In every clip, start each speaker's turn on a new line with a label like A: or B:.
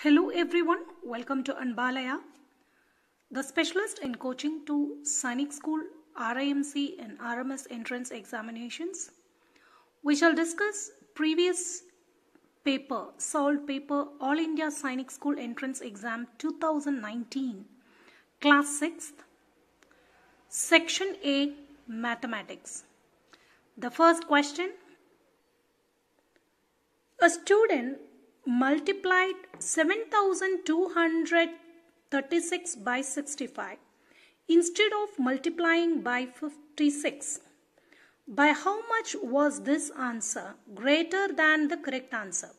A: Hello everyone, welcome to Anbalaya, the specialist in coaching to Sainik School, RIMC and RMS entrance examinations. We shall discuss previous paper, solved paper, All India Sainik School Entrance Exam 2019, Class 6th, Section A, Mathematics. The first question, a student multiplied 7236 by 65 instead of multiplying by 56. By how much was this answer greater than the correct answer?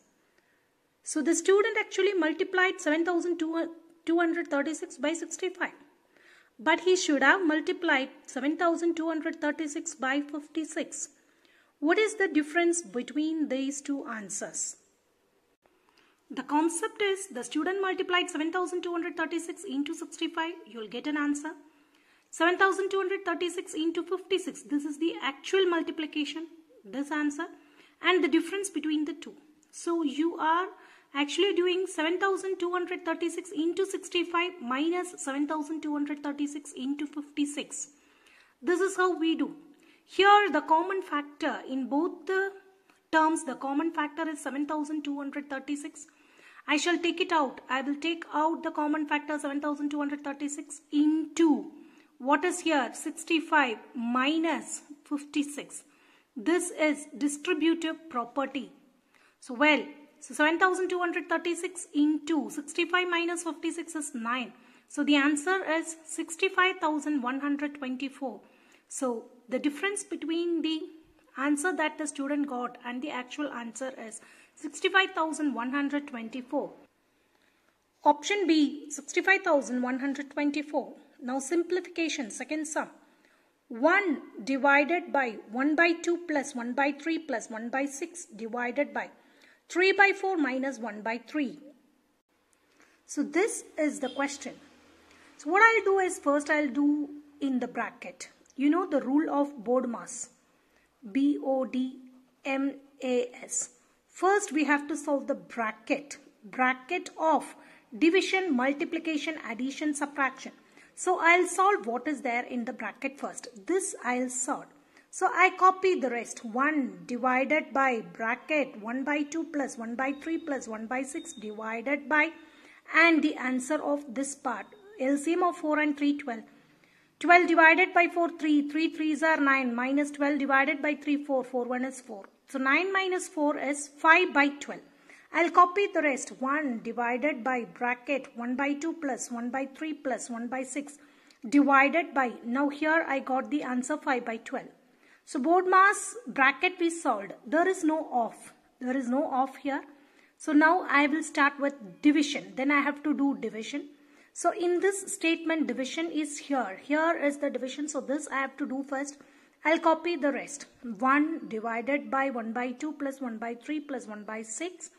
A: So the student actually multiplied 7236 by 65. But he should have multiplied 7236 by 56. What is the difference between these two answers? The concept is the student multiplied 7236 into 65, you will get an answer. 7236 into 56, this is the actual multiplication, this answer, and the difference between the two. So you are actually doing 7236 into 65 minus 7236 into 56. This is how we do. Here the common factor in both the terms, the common factor is 7236. I shall take it out. I will take out the common factor 7236 into what is here 65 minus 56. This is distributive property. So 7236 into 65 minus 56 is 9. So the answer is 65,124. So the difference between the answer that the student got and the actual answer is 65,124. Option B, 65,124. Now simplification, second sum. 1 divided by 1 by 2 plus 1 by 3 plus 1 by 6 divided by 3 by 4 minus 1 by 3. So this is the question. So what I'll do is first I'll do in the bracket. You know the rule of BODMAS. BODMAS. First we have to solve the bracket of division, multiplication, addition, subtraction. So I'll solve what is there in the bracket first. This I'll solve. So I copy the rest. 1 divided by bracket 1 by 2 plus 1 by 3 plus 1 by 6 divided by, and the answer of this part. LCM of 4 and 3, 12. 12 divided by 4, 3. 3 3s are 9. Minus 12 divided by 3, 4. 4 1 is 4. So 9 minus 4 is 5 by 12. I'll copy the rest. 1 divided by bracket 1 by 2 plus 1 by 3 plus 1 by 6 divided by. Now here I got the answer 5 by 12. So BODMAS bracket we solved. There is no off. There is no off here. So now I will start with division. Then I have to do division. So in this statement division is here. Here is the division. So this I have to do first. I'll copy the rest. 1 divided by 1 by 2 plus 1 by 3 plus 1 by 6.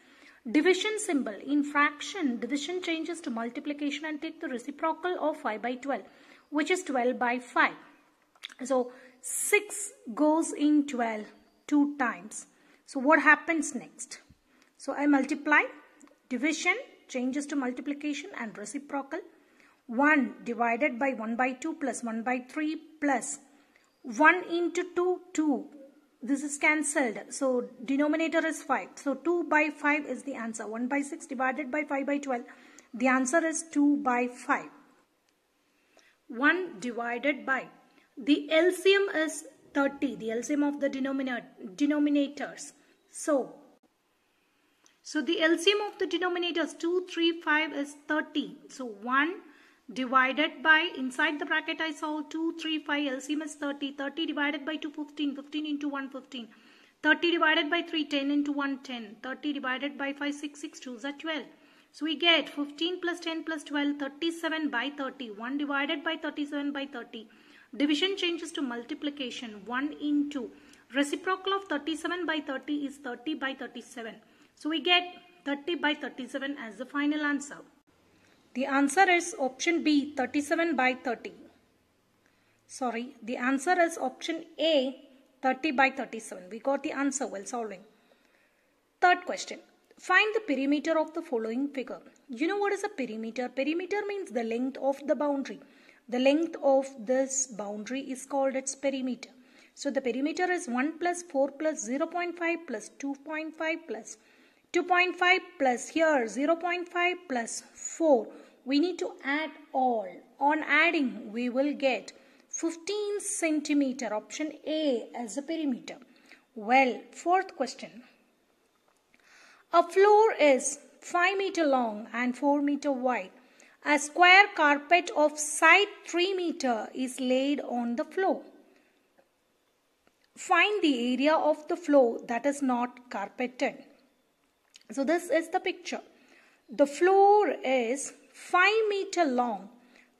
A: Division symbol. In fraction, division changes to multiplication and take the reciprocal of 5 by 12, which is 12 by 5. So 6 goes in 12 2 times. So what happens next? So I multiply. Division changes to multiplication and reciprocal. 1 divided by 1 by 2 plus 1 by 3 plus 1 into 2, 2. This is cancelled. So denominator is 5. So 2 by 5 is the answer. 1 by 6 divided by 5 by 12. The answer is 2 by 5. 1 divided by. The LCM is 30. The LCM of the denominators. So the LCM of the denominators 2, 3, 5 is 30. So 1 divided by, inside the bracket I saw 2, 3, 5, LCM is 30. 30 divided by 2, 15. 15 into 1, 15. 30 divided by 3, 10 into 1, 10. 30 divided by 5, 6, 6 2s are 12. So we get 15 plus 10 plus 12, 37 by 30. 1 divided by 37 by 30. Division changes to multiplication. 1 into reciprocal of 37 by 30 is 30 by 37. So we get 30 by 37 as the final answer. The answer is option B, 37 by 30. Sorry, the answer is option A, 30 by 37. We got the answer while solving. Third question. Find the perimeter of the following figure. You know what is a perimeter? Perimeter means the length of the boundary. The length of this boundary is called its perimeter. So the perimeter is 1 plus 4 plus 0.5 plus 2.5 plus 2.5 plus here 0.5 plus 4. We need to add all. On adding, we will get 15 centimeter. Option A as a perimeter. Well, fourth question. A floor is 5 meter long and 4 meter wide. A square carpet of side 3 meter is laid on the floor. Find the area of the floor that is not carpeted. So this is the picture. The floor is 5 meter long.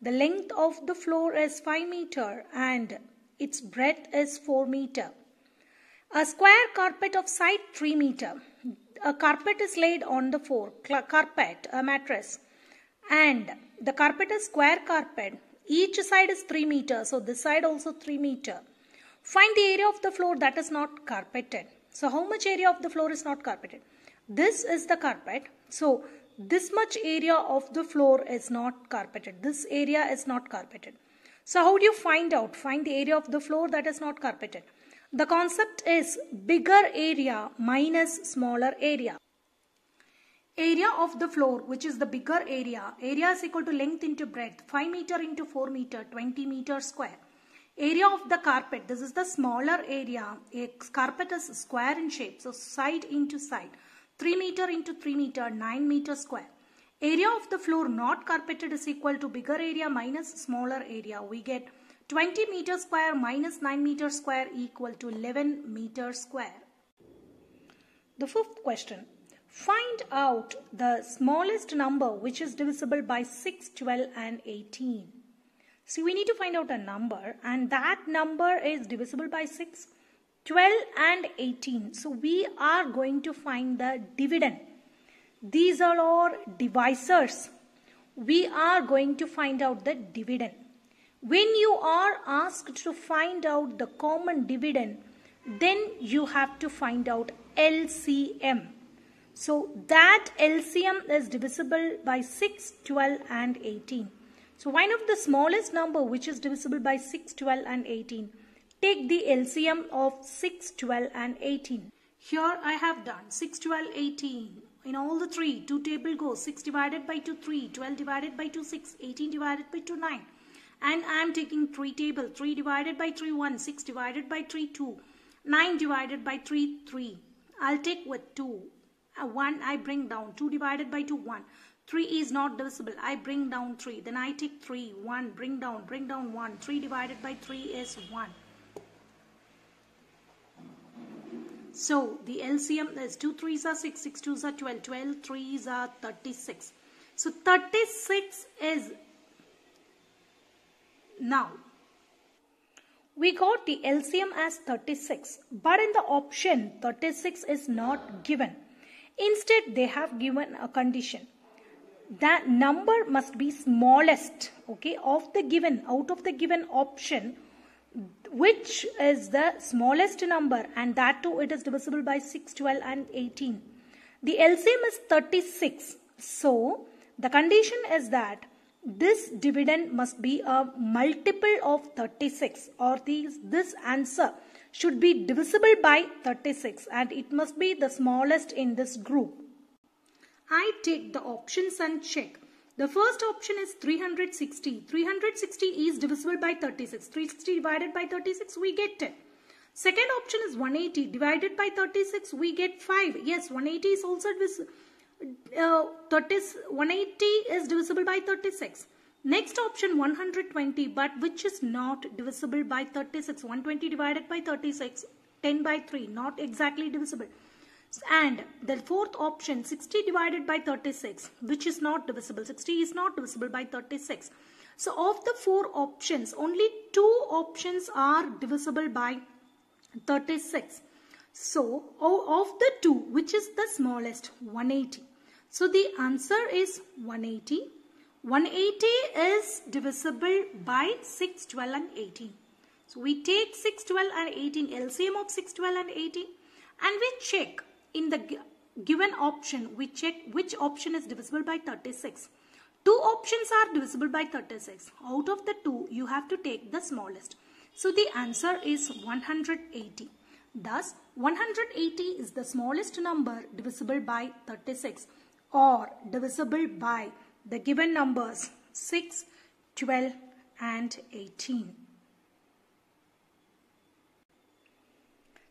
A: The length of the floor is 5 meter and its breadth is 4 meter. A square carpet of side 3 meter. A carpet is laid on the floor. Carpet, a mattress. And the carpet is square carpet. Each side is 3 meter. So this side also 3 meter. Find the area of the floor that is not carpeted. So how much area of the floor is not carpeted? This is the carpet. So this much area of the floor is not carpeted. This area is not carpeted. So how do you find out? Find the area of the floor that is not carpeted. The concept is bigger area minus smaller area. Area of the floor, which is the bigger area. Area is equal to length into breadth. 5 meter into 4 meter, 20 meter square. Area of the carpet, this is the smaller area. A carpet is square in shape, so side into side. 3 meter into 3 meter, 9 meter square. Area of the floor not carpeted is equal to bigger area minus smaller area. We get 20 meter square minus 9 meter square equal to 11 meter square. The fifth question. Find out the smallest number which is divisible by 6, 12 and 18. See, we need to find out a number and that number is divisible by 6, 12 and 18. So we are going to find the dividend. These are our divisors. We are going to find out the dividend. When you are asked to find out the common dividend, then you have to find out LCM. So that LCM is divisible by 6, 12 and 18. So find out the smallest number which is divisible by 6, 12 and 18. Take the LCM of 6, 12 and 18. Here I have done 6, 12, 18. In all the three, 2 table goes. 6 divided by 2, 3. 12 divided by 2, 6. 18 divided by 2, 9. And I am taking 3 table. 3 divided by 3, 1. 6 divided by 3, 2. 9 divided by 3, 3. I'll take with 2. 1 I bring down. 2 divided by 2, 1. 3 is not divisible. I bring down 3. Then I take 3. 1. Bring down 1. 3 divided by 3 is 1. So the LCM is 2 3s are 6. 6 2s are 12. 12 3s are 36. So 36 is now. We got the LCM as 36. But in the option 36 is not given. Instead they have given a condition. That number must be smallest, okay, of the given, out of the given option, which is the smallest number, and that too it is divisible by 6, 12 and 18. The LCM is 36. So the condition is that this dividend must be a multiple of 36, or this answer should be divisible by 36 and it must be the smallest in this group. I take the options and check. The first option is 360. 360 is divisible by 36. 360 divided by 36, we get 10. Second option is 180. Divided by 36, we get 5. Yes, 180 is also divisible. 180 is divisible by 36. Next option 120, but which is not divisible by 36. 120 divided by 36, 10 by 3, not exactly divisible. And the fourth option 60 divided by 36, which is not divisible. 60 is not divisible by 36. So of the 4 options, only 2 options are divisible by 36. So of the 2, which is the smallest? 180. So the answer is 180. 180 is divisible by 6, 12 and 18. So we take 6, 12 and 18, LCM of 6, 12 and 18, and we check in the given option, we check which option is divisible by 36. Two options are divisible by 36. Out of the two, you have to take the smallest. So the answer is 180. Thus, 180 is the smallest number divisible by 36 or divisible by the given numbers 6, 12 and 18.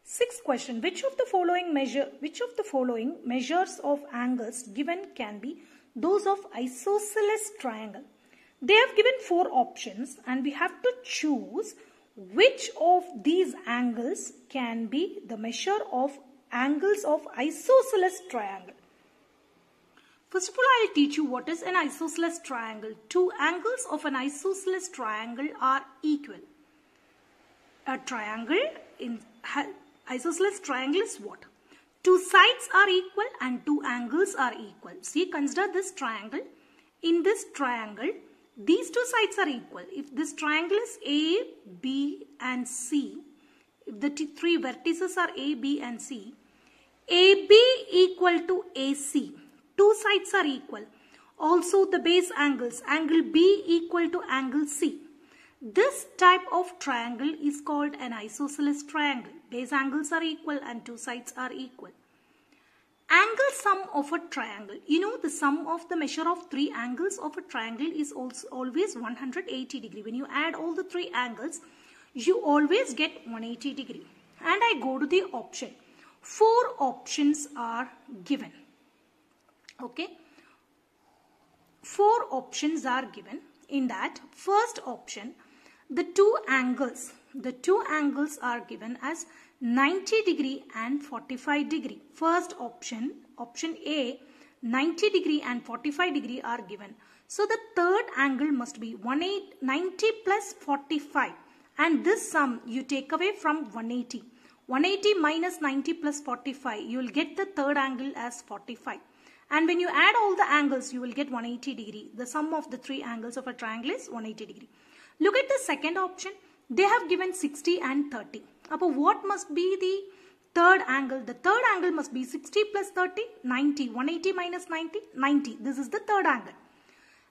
A: Sixth question, which of the following measures of angles given can be those of isosceles triangle? They have given 4 options and we have to choose which of these angles can be the measure of angles of isosceles triangle. First of all, I will teach you what is an isosceles triangle. Two angles of an isosceles triangle are equal. A triangle in isosceles triangle is what? Two sides are equal and two angles are equal. See, consider this triangle. In this triangle, these two sides are equal. If this triangle is A, B and C, if the three vertices are A, B and C, AB equal to AC. Two sides are equal. Also the base angles, angle B equal to angle C. This type of triangle is called an isosceles triangle. Base angles are equal and two sides are equal. Angle sum of a triangle. You know the sum of the measure of three angles of a triangle is also always 180 degree. When you add all the three angles, you always get 180 degree. And I go to the option. 4 options are given. Okay. 4 options are given. In that first option, the two angles are given as 90 degree and 45 degree. First option, option A, 90 degree and 45 degree are given. So the third angle must be 90 plus 45. And this sum you take away from 180. 180 minus 90 plus 45, you will get the third angle as 45. And when you add all the angles, you will get 180 degree. The sum of the three angles of a triangle is 180 degree. Look at the second option. They have given 60 and 30. Now, what must be the third angle? The third angle must be 60 plus 30, 90. 180 minus 90, 90. This is the third angle.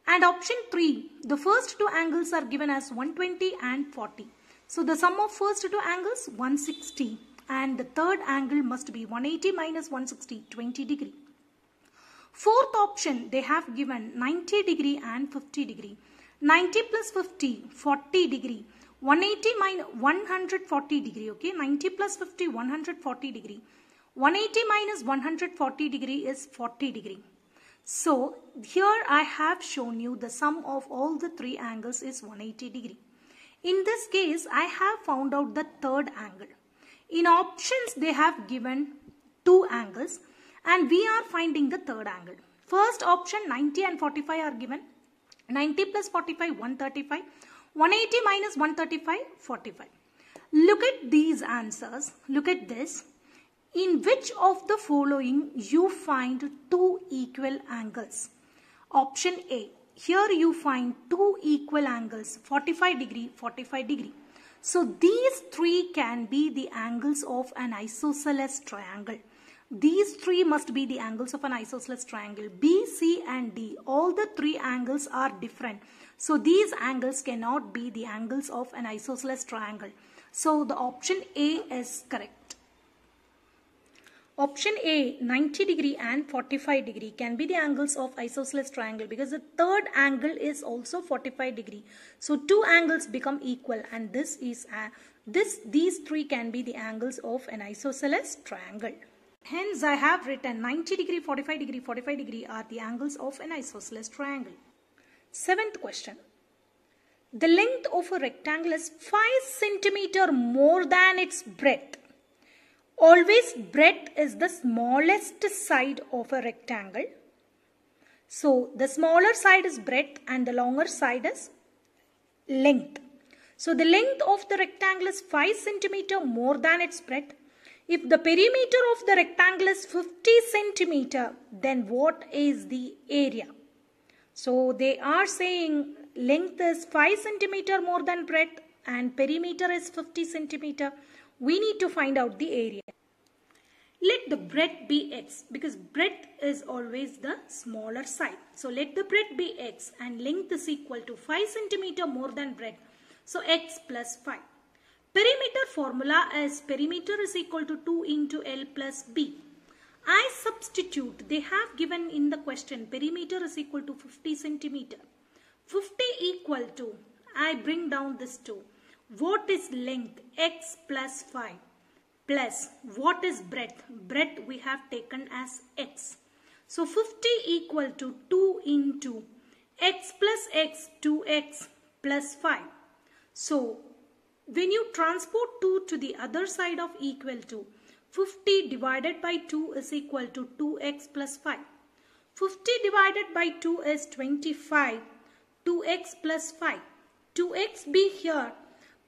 A: And option 3, the first two angles are given as 120 and 40. So the sum of first two angles, 160. And the third angle must be 180 minus 160, 20 degree. Fourth option, they have given 90 degree and 50 degree. 90 plus 50, 40 degree. 180 minus 140 degree, okay. 90 plus 50, 140 degree. 180 minus 140 degree is 40 degree. So, here I have shown you the sum of all the three angles is 180 degree. In this case, I have found out the third angle. In options, they have given two angles. And we are finding the third angle. First option 90 and 45 are given. 90 plus 45, 135. 180 minus 135, 45. Look at these answers. Look at this. In which of the following you find two equal angles? Option A. Here you find two equal angles, 45 degree, 45 degree. So these three can be the angles of an isosceles triangle. These three must be the angles of an isosceles triangle. B, C and D. All the three angles are different. So these angles cannot be the angles of an isosceles triangle. So the option A is correct. Option A, 90 degree and 45 degree can be the angles of isosceles triangle because the third angle is also 45 degree. So two angles become equal and these three can be the angles of an isosceles triangle. Hence, I have written 90 degree, 45 degree, 45 degree are the angles of an isosceles triangle. Seventh question. The length of a rectangle is 5 centimeter more than its breadth. Always breadth is the smallest side of a rectangle. So, the smaller side is breadth and the longer side is length. So, the length of the rectangle is 5 centimeter more than its breadth. If the perimeter of the rectangle is 50 centimeter, then what is the area? So they are saying length is 5 centimeter more than breadth and perimeter is 50 centimeter. We need to find out the area. Let the breadth be x, because breadth is always the smaller side. So let the breadth be x and length is equal to 5 centimeter more than breadth. So x plus 5. Perimeter formula is perimeter is equal to 2 into L plus B. I substitute, they have given in the question perimeter is equal to 50 centimeter. 50 equal to, I bring down this 2. What is length? X plus 5. Plus, what is breadth? Breadth we have taken as x. So 50 equal to 2 into x plus x, 2x plus 5. So when you transport 2 to the other side of equal to, 50 divided by 2 is equal to 2x plus 5. 50 divided by 2 is 25. 2x plus 5. 2x be here.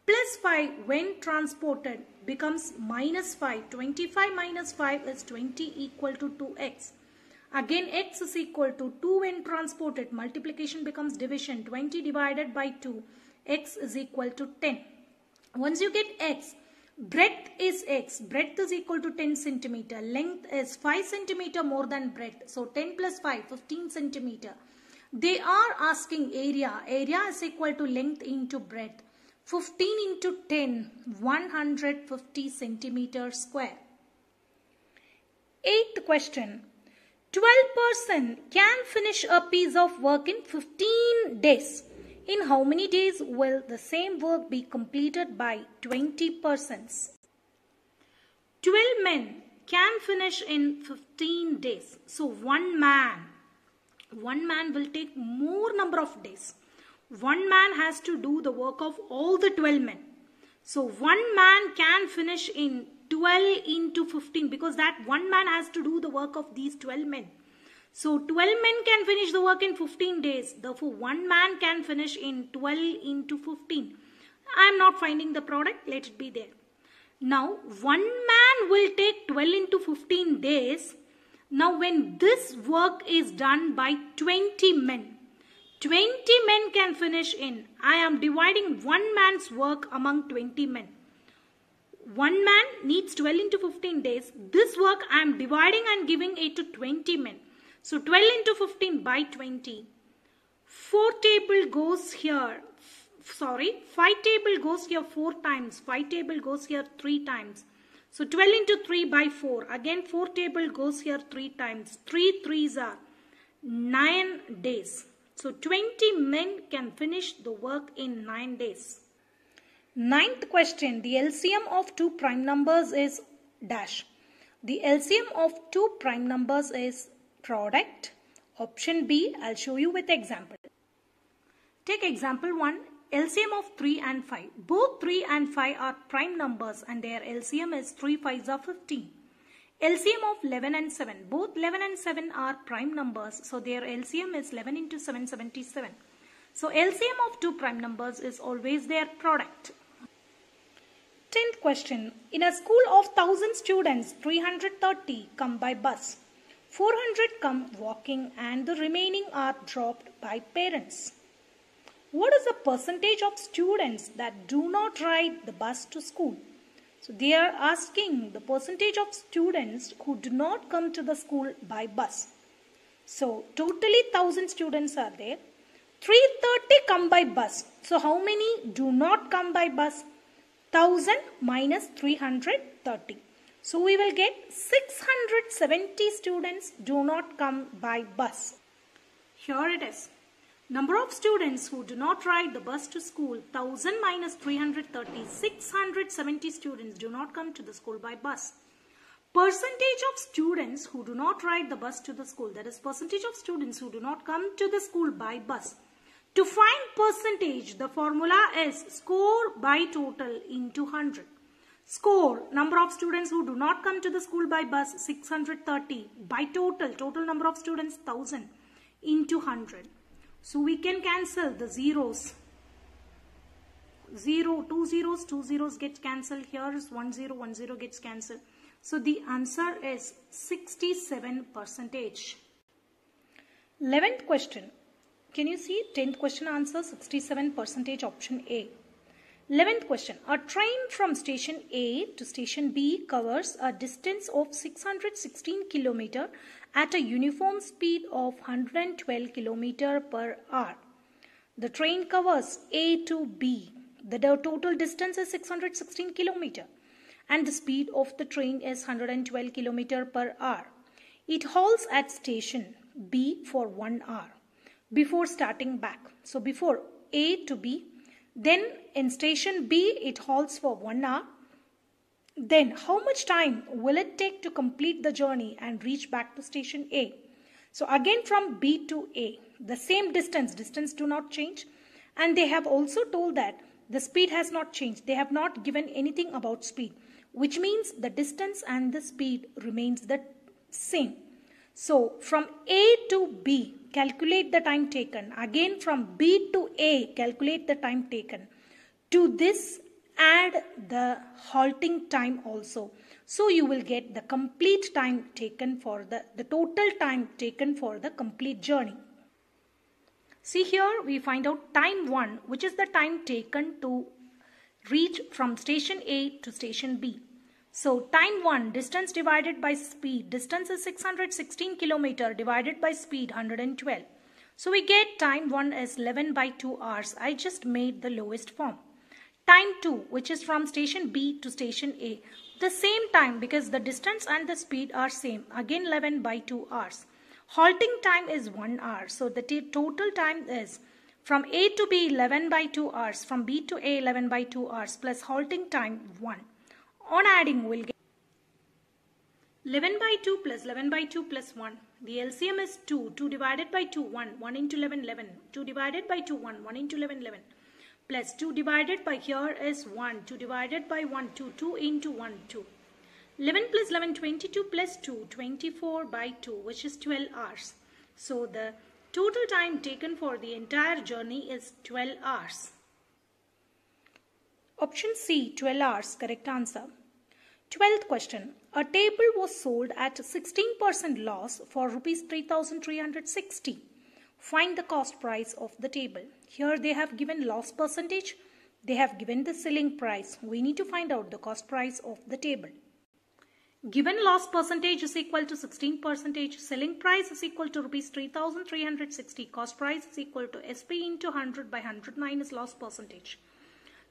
A: Plus 5 when transported becomes minus 5. 25 minus 5 is 20 equal to 2x. Again x is equal to 2 when transported. Multiplication becomes division. 20 divided by 2. X is equal to 10. Once you get x, breadth is x. Breadth is equal to 10 centimeter. Length is 5 centimeter more than breadth. So 10 plus 5, 15 centimeter. They are asking area. Area is equal to length into breadth. 15 into 10, 150 centimeters square. 8th question. 12% can finish a piece of work in 15 days. In how many days will the same work be completed by 20 persons? 12 men can finish in 15 days. So one man will take more number of days. One man has to do the work of all the 12 men. So one man can finish in 12 into 15 because that one man has to do the work of these 12 men. So 12 men can finish the work in 15 days. Therefore, one man can finish in 12 into 15. I am not finding the product. Let it be there. Now, one man will take 12 into 15 days. Now, when this work is done by 20 men, 20 men can finish in. I am dividing one man's work among 20 men. One man needs 12 into 15 days. This work I am dividing and giving it to 20 men. So 12 into 15 by 20. 4 table goes here. 5 table goes here 4 times. 5 table goes here 3 times. So 12 into 3 by 4. Again 4 table goes here 3 times. 3 threes are 9 days. So 20 men can finish the work in 9 days. 9th question. The LCM of two prime numbers is dash. The LCM of two prime numbers is product. Option B. I'll show you with example. Take example 1. LCM of 3 and 5. Both 3 and 5 are prime numbers and their LCM is 3 5s are 15. LCM of 11 and 7. Both 11 and 7 are prime numbers. So their LCM is 11 into 7, 77. So LCM of two prime numbers is always their product. 10th question. In a school of 1000 students, 330 come by bus. 400 come walking and the remaining are dropped by parents. What is the percentage of students that do not ride the bus to school? So they are asking the percentage of students who do not come to the school by bus. So totally 1000 students are there. 330 come by bus. So how many do not come by bus? 1000 minus 330. So we will get 670 students do not come by bus. Here it is. Number of students who do not ride the bus to school, 1000 minus 330, 670 students do not come to the school by bus. Percentage of students who do not ride the bus to the school, that is percentage of students who do not come to the school by bus. To find percentage, the formula is score by total into 100. Score, number of students who do not come to the school by bus, 630. By total number of students, 1000 into 100. So we can cancel the zeros. 0, 2 zeros, 2 zeros get cancelled. Here is 1 0, 1 0 gets cancelled. So the answer is 67%. 11th question. Can you see 10th question answer 67% option A. 11th question. A train from station A to station B covers a distance of 616 km at a uniform speed of 112 km per hour. The train covers A to B. The total distance is 616 km and the speed of the train is 112 km per hour. It halts at station B for 1 hour before starting back. So before A to B, then in station B it halts for 1 hour. Then how much time will it take to complete the journey and reach back to station A? So again from B to A, the same distance do not change, and they have also told that the speed has not changed. They have not given anything about speed, which means the distance and the speed remains the same. So from A to B, calculate the time taken. Again from B to A, calculate the time taken. To this, add the halting time also. So you will get the complete time taken for the total time taken for the complete journey. See here, we find out time 1, which is the time taken to reach from station A to station B. So time 1, distance divided by speed. Distance is 616 km divided by speed 112. So we get time 1 is 11 by 2 hours. I just made the lowest form. Time 2, which is from station B to station A. The same time because the distance and the speed are same. Again 11 by 2 hours. Halting time is 1 hour. So the total time is from A to B 11 by 2 hours. From B to A 11 by 2 hours plus halting time 1. On adding, we'll get 11 by 2 plus 11 by 2 plus 1. The LCM is 2. 2 divided by 2, 1. 1 into 11, 11. 2 divided by 2, 1. 1 into 11, 11. Plus 2 divided by here is 1. 2 divided by 1, 2. 2 into 1, 2. 11 plus 11, 22 plus 2. 24 by 2, which is 12 hours. So the total time taken for the entire journey is 12 hours. Option C, 12 hours, correct answer. 12th question. A table was sold at 16% loss for rupees 3,360. Find the cost price of the table. Here they have given loss percentage. They have given the selling price. We need to find out the cost price of the table. Given loss percentage is equal to 16%. Selling price is equal to rupees 3,360. Cost price is equal to SP into 100 by 100 minus loss percentage.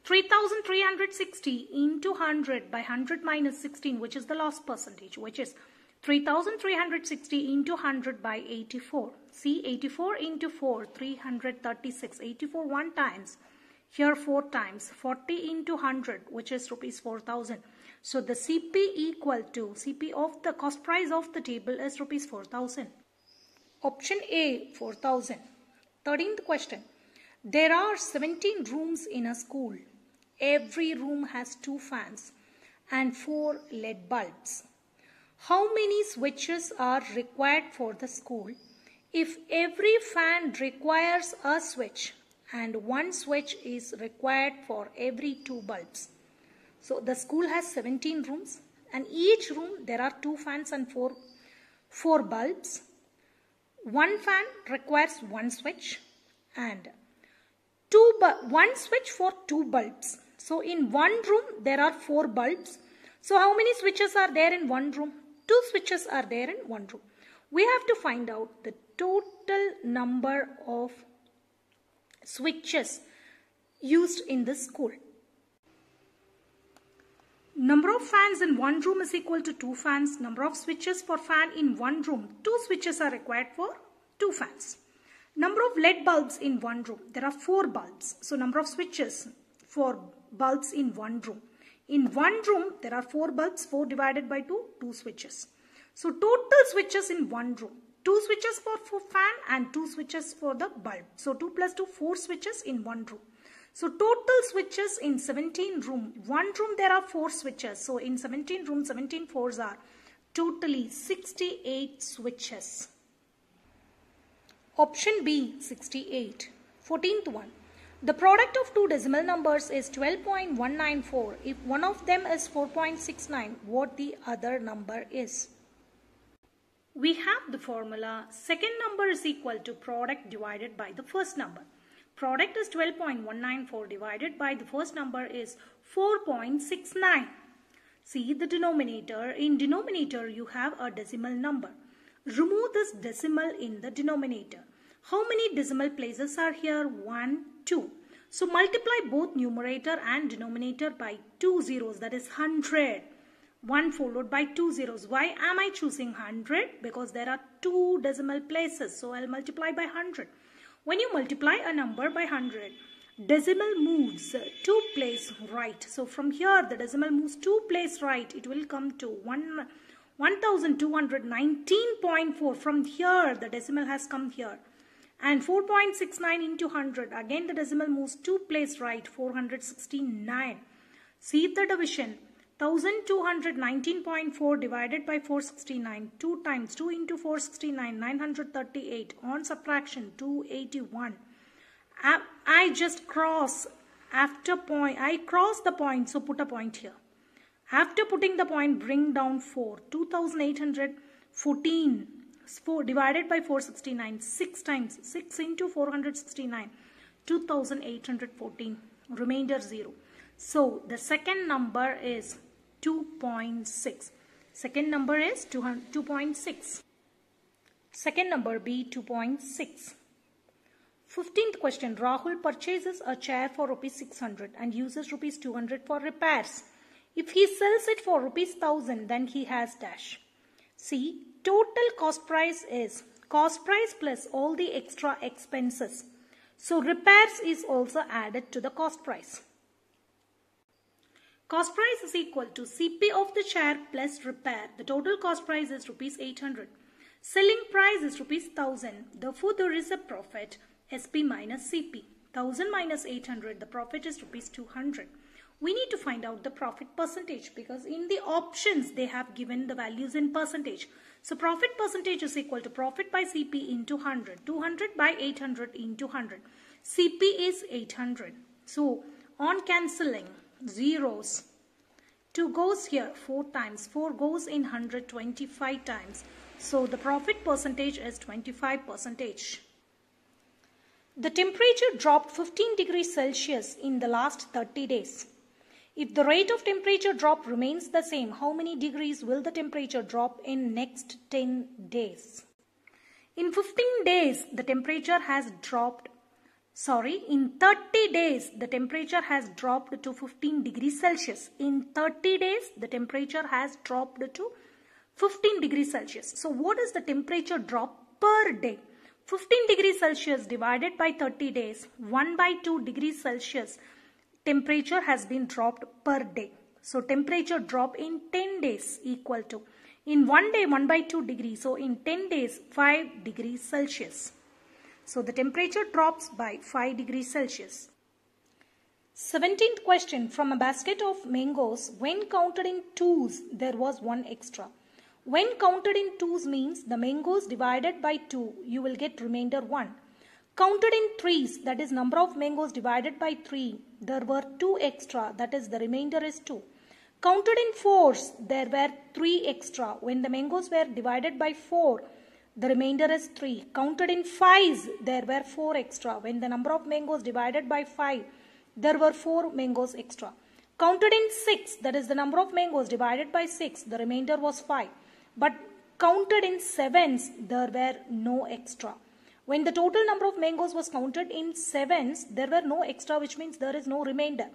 A: 3,360 into 100 by 100 minus 16, which is the loss percentage, which is 3,360 into 100 by 84. See, 84 into 4, 336. 84 1 times. Here 4 times. 40 into 100, which is rupees 4,000. So the CP equal to, CP of the cost price of the table is rupees 4,000. Option A, 4,000. 13th question. There are 17 rooms in a school. Every room has 2 fans and 4 LED bulbs. How many switches are required for the school if every fan requires a switch and 1 switch is required for every 2 bulbs? So the school has 17 rooms and each room there are 2 fans and 4 bulbs. 1 fan requires 1 switch and 1 switch for 2 bulbs. So in 1 room there are 4 bulbs. So how many switches are there in 1 room? 2 switches are there in 1 room. We have to find out the total number of switches used in the school. Number of fans in 1 room is equal to 2 fans. Number of switches for fan in 1 room. 2 switches are required for 2 fans. Number of LED bulbs in 1 room. There are 4 bulbs. So number of switches for bulbs in 1 room. In 1 room, there are 4 bulbs. 4 divided by 2, 2 switches. So total switches in 1 room. 2 switches for fan and 2 switches for the bulb. So 2 plus 2, 4 switches in 1 room. So total switches in 17 room. 1 room there are 4 switches. So in 17 room, 17 fours are totally 68 switches. Option B, 68. 14th one. The product of 2 decimal numbers is 12.194. If one of them is 4.69, what the other number is? We have the formula. Second number is equal to product divided by the first number. Product is 12.194 divided by the first number is 4.69. See the denominator. In denominator you have a decimal number. Remove this decimal in the denominator. How many decimal places are here? 1, 2. So multiply both numerator and denominator by 2 zeros, that is 100. 1 followed by 2 zeros. Why am I choosing 100? Because there are 2 decimal places. So I'll multiply by 100. When you multiply a number by 100, decimal moves 2 place right. So from here the decimal moves 2 place right. It will come to 1219.4. From here the decimal has come here. And 4.69 into 100. Again the decimal moves 2 place right. 469. See the division. 1219.4 divided by 469. 2 times 2 into 469. 938. On subtraction 281. I just cross after point. I cross the point, so put a point here. After putting the point, bring down 4. 2814. 4 divided by 469. 6 times 6 into 469. 2814. Remainder 0. So the second number is 2.6. Second number is 2.6. Second number B 2.6. 15th question. Rahul purchases a chair for rupees 600 and uses rupees 200 for repairs. If he sells it for rupees 1000, then he has dash. See, total cost price is cost price plus all the extra expenses. So repairs is also added to the cost price. Cost price is equal to CP of the chair plus repair. The total cost price is rupees 800. Selling price is rupees 1000. Therefore, there is a profit SP minus CP. 1000 minus 800. The profit is rupees 200. We need to find out the profit percentage because in the options they have given the values in percentage. So profit percentage is equal to profit by CP into 100. 200 by 800 into 100. CP is 800. So on cancelling zeros, 2 goes here 4 times, 4 goes in 100 25 times. So the profit percentage is 25%. The temperature dropped 15 degrees Celsius in the last 30 days. If the rate of temperature drop remains the same, how many degrees will the temperature drop in next 10 days? In 15 days, the temperature has dropped. In 30 days, the temperature has dropped to 15 degrees Celsius. In 30 days, the temperature has dropped to 15 degrees Celsius. So what is the temperature drop per day? 15 degrees Celsius divided by 30 days, 1 by 2 degrees Celsius. Temperature has been dropped per day. So temperature drop in 10 days equal to, in 1 day 1 by 2 degrees. So in 10 days 5 degrees Celsius. So the temperature drops by 5 degrees Celsius. 17th question. From a basket of mangoes, when counted in twos, there was 1 extra. When counted in twos means the mangoes divided by 2, you will get remainder 1. Counted in threes, that is number of mangoes divided by 3, there were 2 extra, that is the remainder is 2. Counted in fours, there were 3 extra. When the mangoes were divided by 4, the remainder is 3. Counted in fives, there were 4 extra. When the number of mangoes divided by 5, there were 4 mangoes extra. Counted in 6, that is the number of mangoes divided by 6, the remainder was 5. But counted in sevens, there were no extra. When the total number of mangoes was counted in sevens, there were no extra, which means there is no remainder.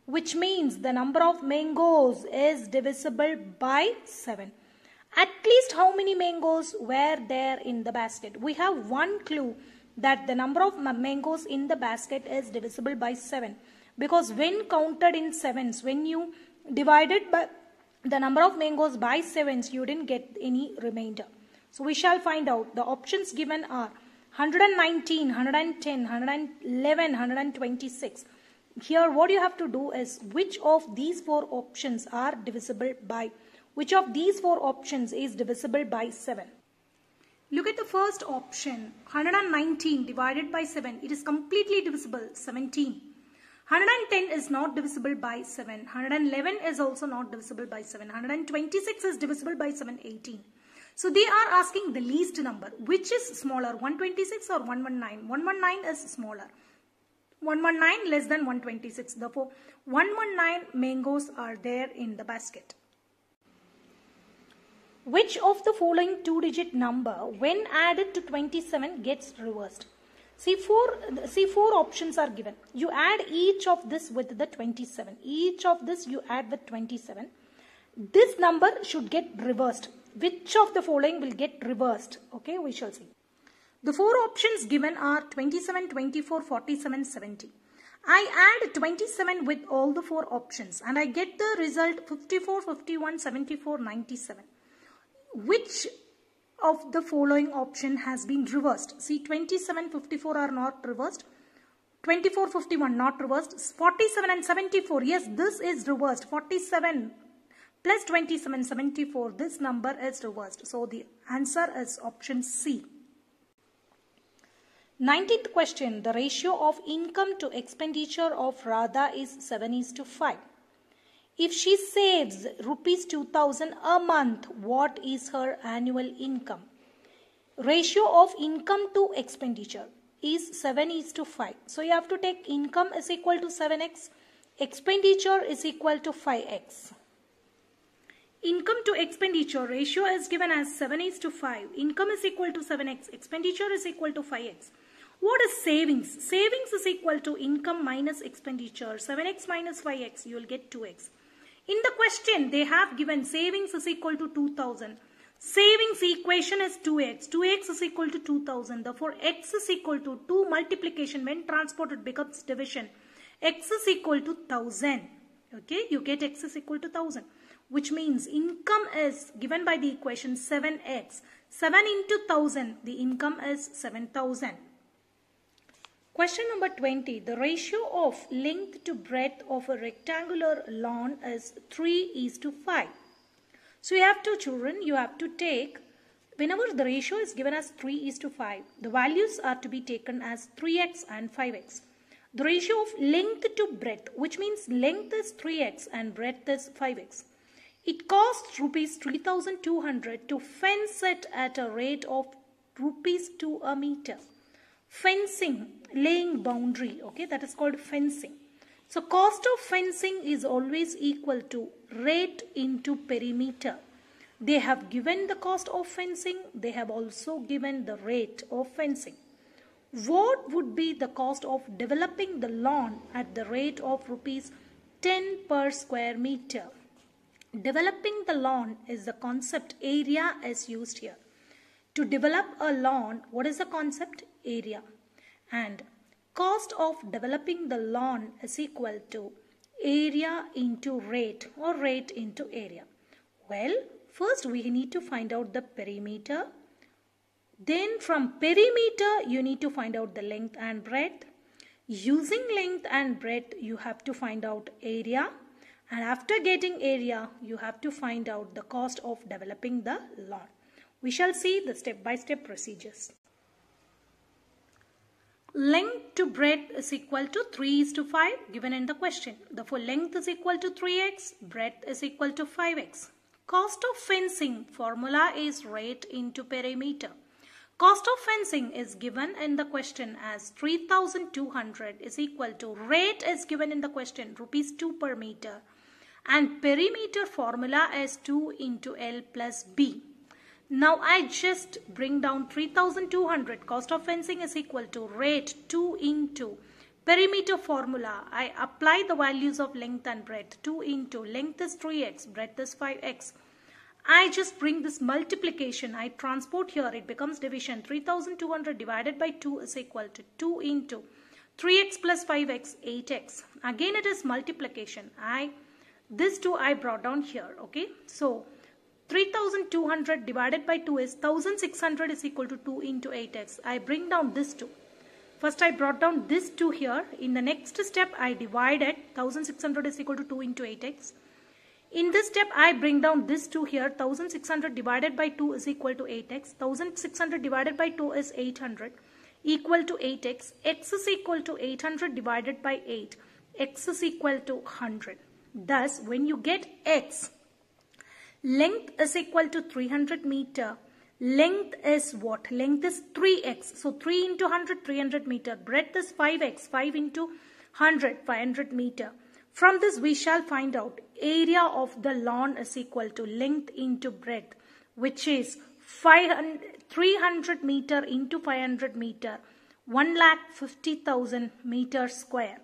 A: Which means the number of mangoes is divisible by 7. At least how many mangoes were there in the basket? We have one clue that the number of mangoes in the basket is divisible by 7. Because when counted in sevens, when you divided by the number of mangoes by sevens, you didn't get any remainder. So we shall find out. The options given are 119, 110, 111, 126. Here what you have to do is which of these 4 options are divisible by, which of these 4 options is divisible by 7. Look at the first option, 119 divided by 7. It is completely divisible, 17. 110 is not divisible by 7. 111 is also not divisible by 7. 126 is divisible by 7, 18. So they are asking the least number. Which is smaller, 126 or 119? 119 is smaller. 119 less than 126. Therefore, 119 mangoes are there in the basket. Which of the following two-digit number when added to 27 gets reversed? See four options are given. You add each of this with the 27. Each of this you add with 27. This number should get reversed. Which of the following will get reversed? Okay, we shall see. The four options given are 27, 24, 47, 70. I add 27 with all the four options and I get the result 54, 51, 74, 97. Which of the following option has been reversed? See, 27, 54 are not reversed. 24, 51 not reversed. 47 and 74, yes, this is reversed. 47 plus 27, 74, this number is reversed. So the answer is option C. 19th question, the ratio of income to expenditure of Radha is 7:5. If she saves rupees 2000 a month, what is her annual income? Ratio of income to expenditure is 7:5. So you have to take income is equal to 7x, expenditure is equal to 5x. Income to expenditure ratio is given as 7:5. Income is equal to 7x, expenditure is equal to 5x. What is savings? Savings is equal to income minus expenditure. 7x minus 5x, you will get 2x. In the question, they have given savings is equal to 2000. Savings equation is 2x. 2x is equal to 2000. Therefore, x is equal to 2 multiplication. When transported becomes division. X is equal to 1000. Okay, you get x is equal to 1000. Which means income is given by the equation 7x. 7 into 1000, the income is 7000. Question number 20. The ratio of length to breadth of a rectangular lawn is 3:5. So you have two children. You have to take, whenever the ratio is given as 3:5, the values are to be taken as 3x and 5x. The ratio of length to breadth, which means length is 3x and breadth is 5x. It costs rupees 3200 to fence it at a rate of rupees 2 a meter. Fencing, laying boundary, okay, that is called fencing. So cost of fencing is always equal to rate into perimeter. They have given the cost of fencing, they have also given the rate of fencing. What would be the cost of developing the lawn at the rate of rupees 10 per square meter? Developing the lawn is the concept, area is used here. To develop a lawn, what is the concept? Area. And cost of developing the lawn is equal to area into rate or rate into area. Well, first we need to find out the perimeter. Then from perimeter you need to find out the length and breadth. Using length and breadth you have to find out area. And after getting area you have to find out the cost of developing the lawn. We shall see the step-by-step procedures. Length to breadth is equal to 3:5 given in the question. Therefore, length is equal to 3x, breadth is equal to 5x. Cost of fencing formula is rate into perimeter. Cost of fencing is given in the question as 3200 is equal to rate is given in the question rupees 2 per meter. And perimeter formula is 2 into L plus B. Now I just bring down 3200. Cost of fencing is equal to rate 2 into perimeter formula. I apply the values of length and breadth. 2 into length is 3x, breadth is 5x. I just bring this multiplication. I transport here. It becomes division. 3200 divided by 2 is equal to 2 into 3x plus 5x, 8x. Again it is multiplication. This 2 I brought down here. Okay. So 3200 divided by 2 is 1600 is equal to 2 into 8x. I bring down this 2. First I brought down this 2 here. In the next step I divided 1600 is equal to 2 into 8x. In this step I bring down this 2 here. 1600 divided by 2 is equal to 8x. 1600 divided by 2 is 800 equal to 8x. X is equal to 800 divided by 8. X is equal to 100. Thus when you get x, length is equal to 300 meter, Length is what? Length is 3x. So 3 into 100, 300 meter. Breadth is 5x. 5 into 100, 500 meter. From this we shall find out area of the lawn is equal to length into breadth, which is 300 meter into 500 meter. 1,50,000 meters square.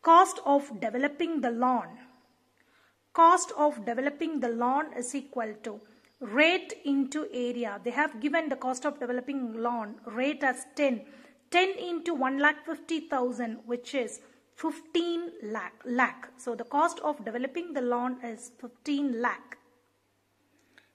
A: Cost of developing the lawn. Cost of developing the lawn is equal to rate into area. They have given the cost of developing lawn rate as 10. 10 into 1,50,000, which is 15 lakh. So the cost of developing the lawn is 15 lakh.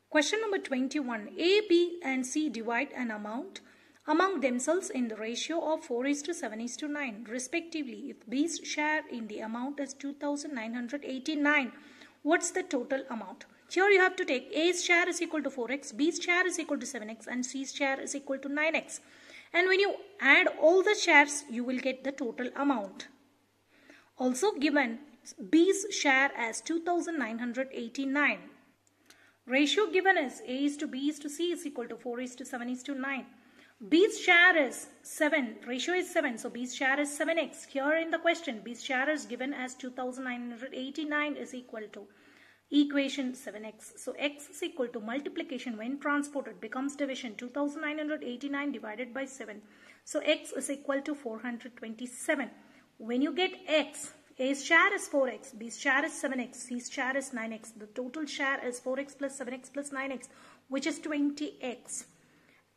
A: Question number 21. A, B and C divide an amount among themselves in the ratio of 4:7:9 respectively. If B's share in the amount is 2,989, what's the total amount? Here you have to take A's share is equal to 4x, B's share is equal to 7x and C's share is equal to 9x. And when you add all the shares, you will get the total amount. Also given B's share as 2,989. Ratio given is A is to B is to C is equal to 4:7:9. B's share is 7. Ratio is 7. So B's share is 7x. Here in the question, B's share is given as 2,989 is equal to equation 7x. So x is equal to multiplication when transported becomes division. 2,989 divided by 7. So x is equal to 427. When you get x, A's share is 4x, B's share is 7x, C's share is 9x. The total share is 4x plus 7x plus 9x, which is 20x.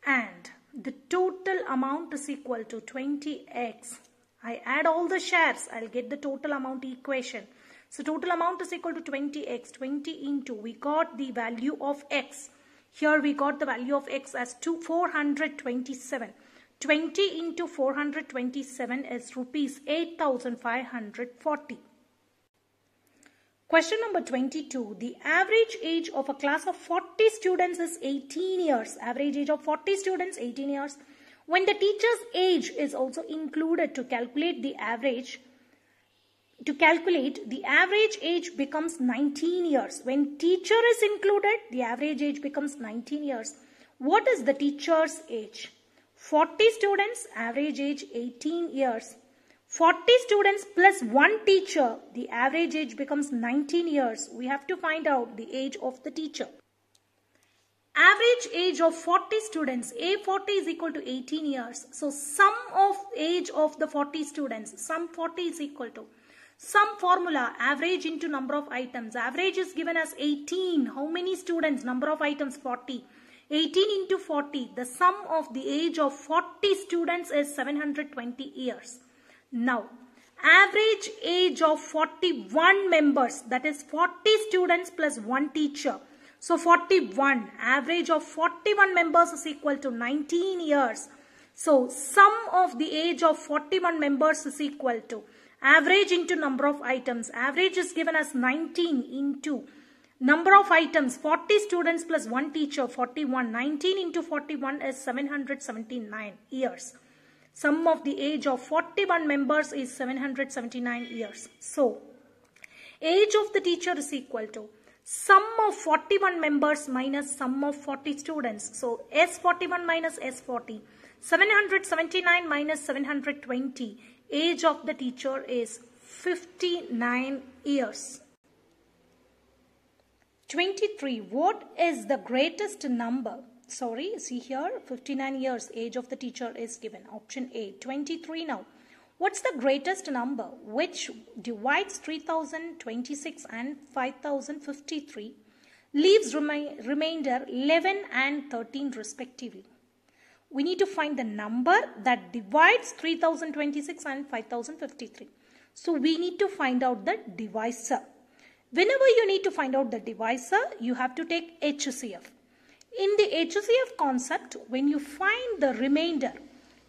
A: And the total amount is equal to 20x. I add all the shares, I'll get the total amount equation. So total amount is equal to 20x. 20 into, we got the value of x. Here we got the value of x as 427. 20 into 427 is rupees 8,540. Question number 22. The average age of a class of 40 students is 18 years. Average age of 40 students, 18 years. When the teacher's age is also included to calculate the average age becomes 19 years. When teacher is included, the average age becomes 19 years. What is the teacher's age? 40 students, average age 18 years. 40 students plus 1 teacher, the average age becomes 19 years. We have to find out the age of the teacher. Average age of 40 students, A40 is equal to 18 years. So sum of age of the 40 students, sum 40 is equal to some formula, average into number of items. Average is given as 18. How many students? Number of items 40. 18 into 40. The sum of the age of 40 students is 720 years. Now, average age of 41 members, that is 40 students plus 1 teacher. So 41, average of 41 members is equal to 19 years. So sum of the age of 41 members is equal to average into number of items. Average is given as 19 into number of items, 40 students plus 1 teacher, 41. 19 into 41 is 779 years. Sum of the age of 41 members is 779 years. So, age of the teacher is equal to sum of 41 members minus sum of 40 students. So, S41 minus S40. 779 minus 720. Age of the teacher is 59 years. 23. What is the greatest number? Sorry, see here, 59 years age of the teacher is given. Option A. 23 now. What's the greatest number which divides 3,026 and 5,053, leaves remainder 11 and 13 respectively? We need to find the number that divides 3,026 and 5,053. So we need to find out the divisor. Whenever you need to find out the divisor, you have to take HCF. In the HCF concept, when you find the remainder,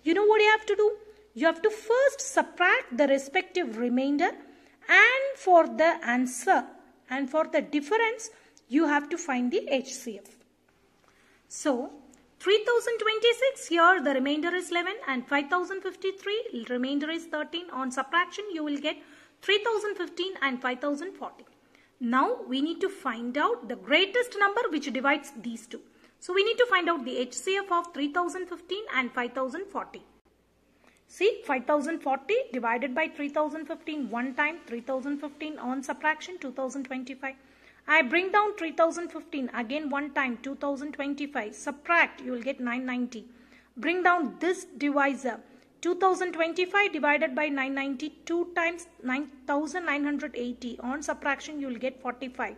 A: you know what you have to do? You have to first subtract the respective remainder, and for the answer and for the difference, you have to find the HCF. So, 3026, here the remainder is 11 and 5053, remainder is 13. On subtraction, you will get 3015 and 5040. Now, we need to find out the greatest number which divides these two. So we need to find out the HCF of 3015 and 5040. See, 5040 divided by 3015 one time, 3015 on subtraction 2025. I bring down 3015 again one time, 2025. Subtract, you will get 990. Bring down this divisor. 2025 divided by 990 2 times 9980. On subtraction you will get 45.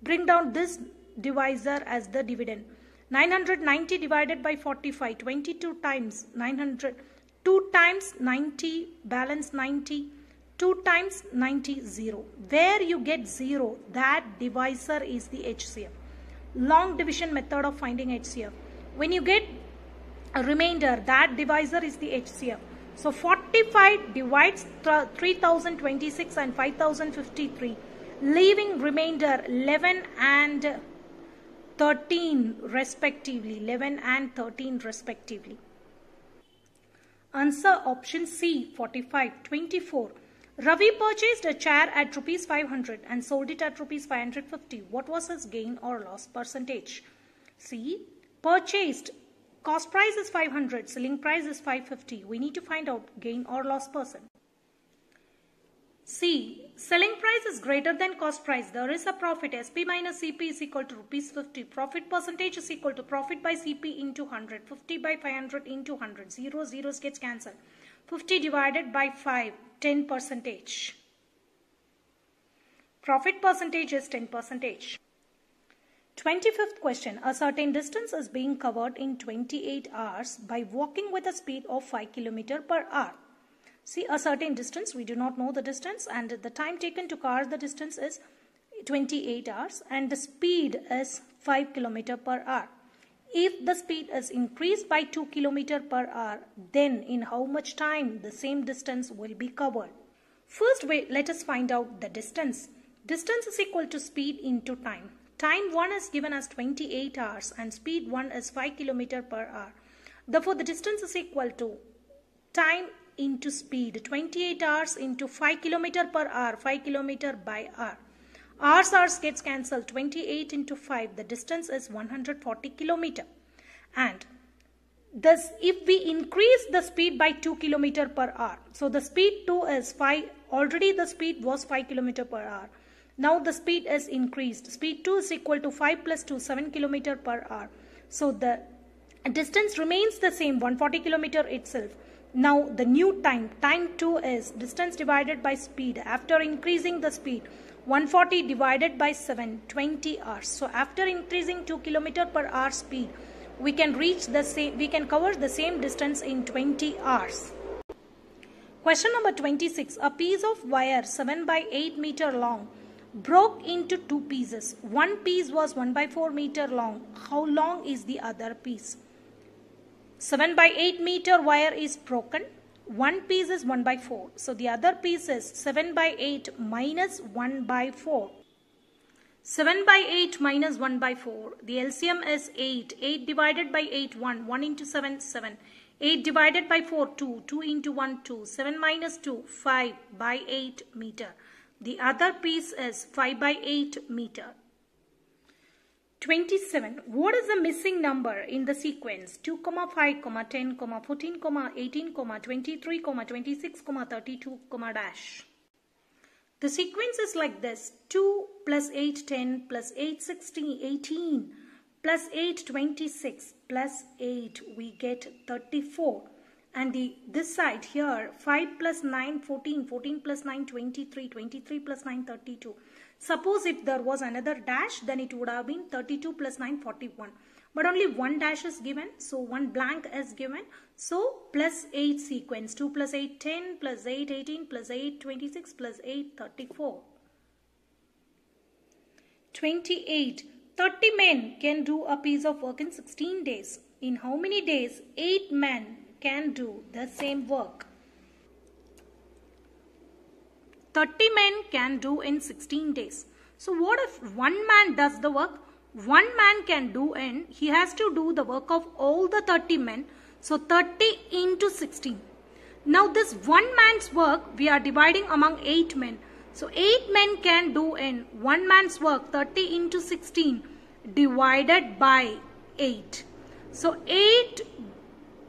A: Bring down this divisor as the dividend. 990 divided by 45, 22 times 900. 2 times 90, balance 90. 2 times 90, 0. Where you get 0, that divisor is the HCF. Long division method of finding HCF. When you get a remainder, that divisor is the HCF. So 45 divides 3026 and 5053, leaving remainder 11 and 13 respectively. 11 and 13 respectively. Answer option C, 45, 24. Ravi purchased a chair at rupees 500 and sold it at rupees 550. What was his gain or loss percentage? C. Purchased. Cost price is 500. Selling price is 550. We need to find out gain or loss percent. C. Selling price is greater than cost price. There is a profit. SP minus CP is equal to rupees 50. Profit percentage is equal to profit by CP into 100. 50 by 500 into 100. 0, zeros gets cancelled. 50 divided by 5. 10%. Profit percentage is 10%. 25th question. A certain distance is being covered in 28 hours by walking with a speed of 5 km per hour. See, a certain distance, we do not know the distance, and the time taken to cover the distance is 28 hours and the speed is 5 km per hour. If the speed is increased by 2 km per hour, then in how much time the same distance will be covered? First, let us find out the distance. Distance is equal to speed into time. Time 1 is given as 28 hours and speed 1 is 5 km per hour. Therefore, the distance is equal to time into speed. 28 hours into 5 km per hour, 5 km by hour. Hours gets cancelled. 28 into 5, the distance is 140 km. And thus, if we increase the speed by 2 km per hour, so the speed 2 is 5, already the speed was 5 km per hour. Now the speed is increased. Speed 2 is equal to 5 plus 2, 7 km per hour. So the distance remains the same, 140 km itself. Now the new time 2 is distance divided by speed. After increasing the speed, 140 divided by 7, 20 hours. So after increasing 2 km per hour speed, we can cover the same distance in 20 hours. Question number 26. A piece of wire 7 by 8 meter long broke into 2 pieces. One piece was 1 by 4 meter long. How long is the other piece? 7 by 8 meter wire is broken. One piece is 1 by 4. So the other piece is 7 by 8 minus 1 by 4. 7 by 8 minus 1 by 4. The LCM is 8. 8 divided by 8, 1. 1 into 7, 7. 8 divided by 4, 2. 2 into 1, 2. 7 minus 2, 5 by 8 meter. The other piece is 5 by 8 meter. 27. What is the missing number in the sequence 2, 5, 10, 14, 18, 23, 26, 32, dash? The sequence is like this. 2 plus 8, 10 plus 8, 16, 18 plus 8, 26 plus 8, we get 34. And this side here, 5 plus 9, 14, 14 plus 9, 23, 23 plus 9, 32. Suppose if there was another dash, then it would have been 32 plus 9, 41. But only one dash is given, so one blank is given. So plus 8 sequence, 2 plus 8, 10 plus 8, 18 plus 8, 26 plus 8, 34. 28. 30 men can do a piece of work in 16 days. In how many days 8 men can do the same work? 30 men can do in 16 days. So what if one man does the work? One man can do, and he has to do the work of all the 30 men. So 30 into 16. Now this one man's work we are dividing among 8 men. So 8 men can do in one man's work 30 into 16 divided by 8. So 8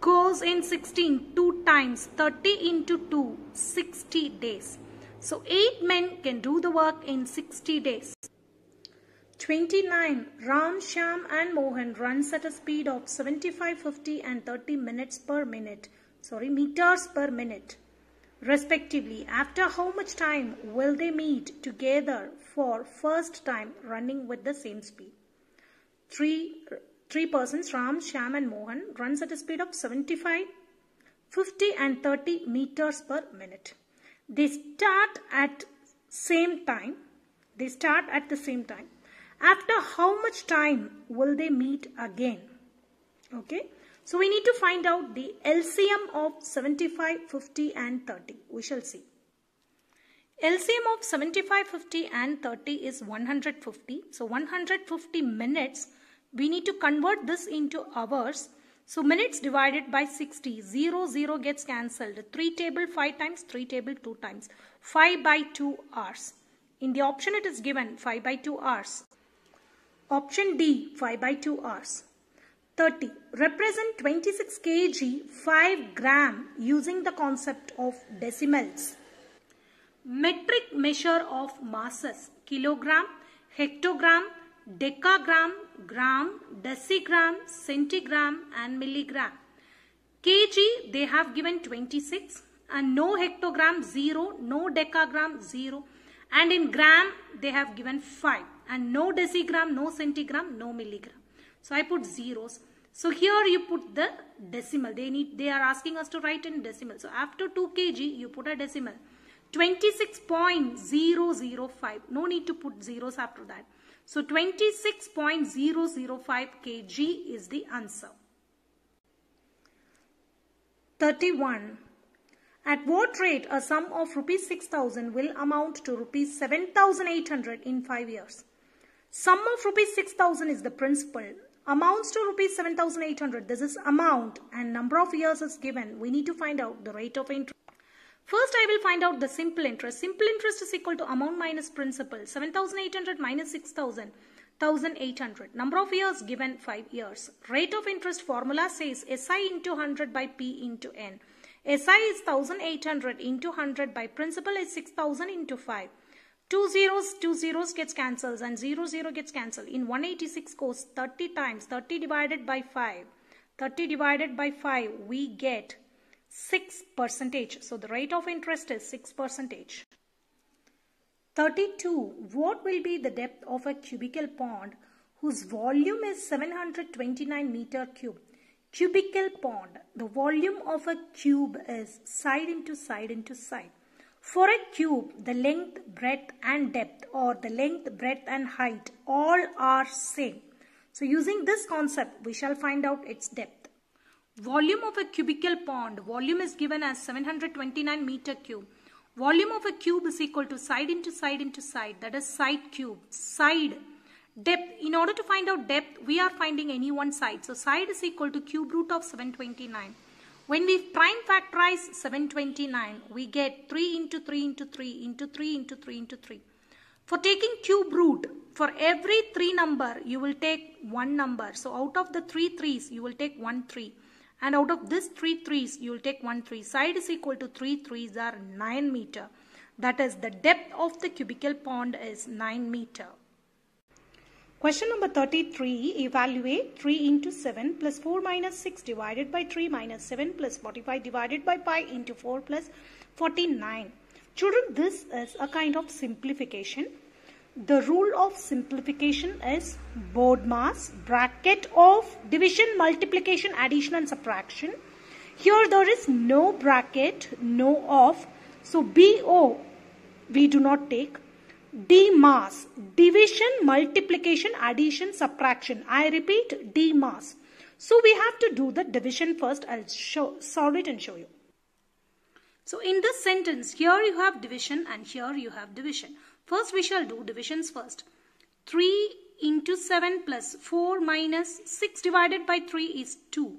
A: goes in 16 2 times, 30 into 2, 60 days. So 8 men can do the work in 60 days. 29. Ram, Shyam and Mohan runs at a speed of 75, 50 and 30 meters per minute respectively. After how much time will they meet together for first time running with the same speed? Three persons, Ram, Shyam and Mohan, runs at a speed of 75, 50 and 30 meters per minute. They start at the same time. After how much time will they meet again? Okay. So we need to find out the LCM of 75, 50 and 30. We shall see. LCM of 75, 50 and 30 is 150. So 150 minutes. We need to convert this into hours. So minutes divided by 60. 0 gets cancelled. 3 table 5 times, 3 table 2 times. 5 by 2 hours. In the option it is given 5 by 2 hours. Option D, 5 by 2 hours. 30. Represent 26 kg 5 gram using the concept of decimals. Metric measure of masses: kilogram, hectogram, decagram, gram, decigram, centigram and milligram. Kg they have given 26 and no hectogram 0, no decagram 0 and in gram they have given 5 and no decigram, no centigram, no milligram. So I put zeros. So here you put the decimal. They are asking us to write in decimal. So after 2 kg you put a decimal. 26.005. No need to put zeros after that. So 26.005 kg is the answer. 31. At what rate a sum of rupees 6,000 will amount to rupees 7,800 in 5 years? Sum of rupees 6,000 is the principal. Amounts to rupees 7,800. This is amount and number of years is given. We need to find out the rate of interest. First I will find out the simple interest. Simple interest is equal to amount minus principal. 7,800 minus 6,000. 1,800. Number of years given 5 years. Rate of interest formula says SI into 100 by P into N. SI is 1,800 into 100 by principal is 6,000 into 5. 2 zeros gets cancelled and 0 gets cancelled. In 186 goes 30 times. 30 divided by 5. 30 divided by 5 we get 6%. So the rate of interest is 6%. 32. What will be the depth of a cubical pond whose volume is 729 meter cube? Cubical pond. The volume of a cube is side into side into side. For a cube, the length, breadth and depth or the length, breadth and height all are same. So using this concept, we shall find out its depth. Volume of a cubical pond. Volume is given as 729 meter cube. Volume of a cube is equal to side into side into side. That is side cube. Side. Depth. In order to find out depth, we are finding any one side. So side is equal to cube root of 729. When we prime factorize 729, we get 3 into 3 into 3 into 3 into 3 into 3. For taking cube root, for every 3 number, you will take 1 number. So out of the 3 3s, you will take 1 3. And out of this 3 3s, you will take 1 3. Side is equal to 3 3s are 9 meter. That is, the depth of the cubical pond is 9 meter. Question number 33. Evaluate 3 into 7 plus 4 minus 6 divided by 3 minus 7 plus 45 divided by pi into 4 plus 49. Children, this is a kind of simplification. The rule of simplification is BODMAS, bracket of division, multiplication, addition and subtraction. Here there is no bracket, no of. So BO we do not take. DMAS, division, multiplication, addition, subtraction. I repeat, DMAS. So we have to do the division first. I'll solve it and show you. So in this sentence, here you have division and here you have division. First we shall do divisions first. 3 into 7 plus 4 minus 6 divided by 3 is 2.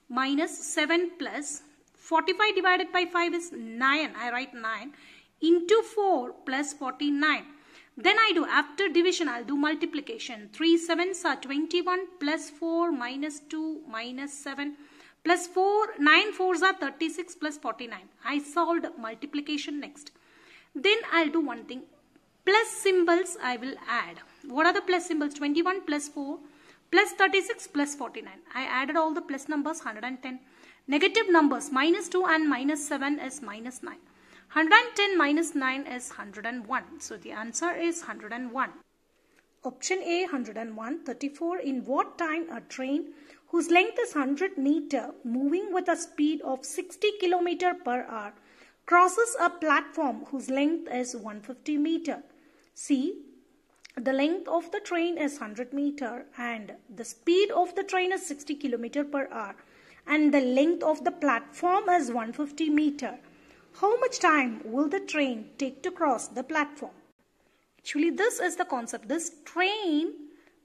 A: Minus 7 plus 45 divided by 5 is 9. I write 9. Into 4 plus 49. Then I do, after division, I'll do multiplication. 3 7s are 21 plus 4 minus 2 minus 7 plus 4, 9 4s are 36 plus 49. I solved multiplication next. Then I'll do one thing. Plus symbols I will add. What are the plus symbols? 21 plus 4 plus 36 plus 49. I added all the plus numbers, 110. Negative numbers, minus 2 and minus 7 is minus 9. 110 minus 9 is 101. So the answer is 101. Option A, 101. 34. In what time a train whose length is 100 meter moving with a speed of 60 km per hour crosses a platform whose length is 150 meter? See, the length of the train is 100 meter and the speed of the train is 60 km per hour and the length of the platform is 150 meter. How much time will the train take to cross the platform? Actually, this is the concept. This train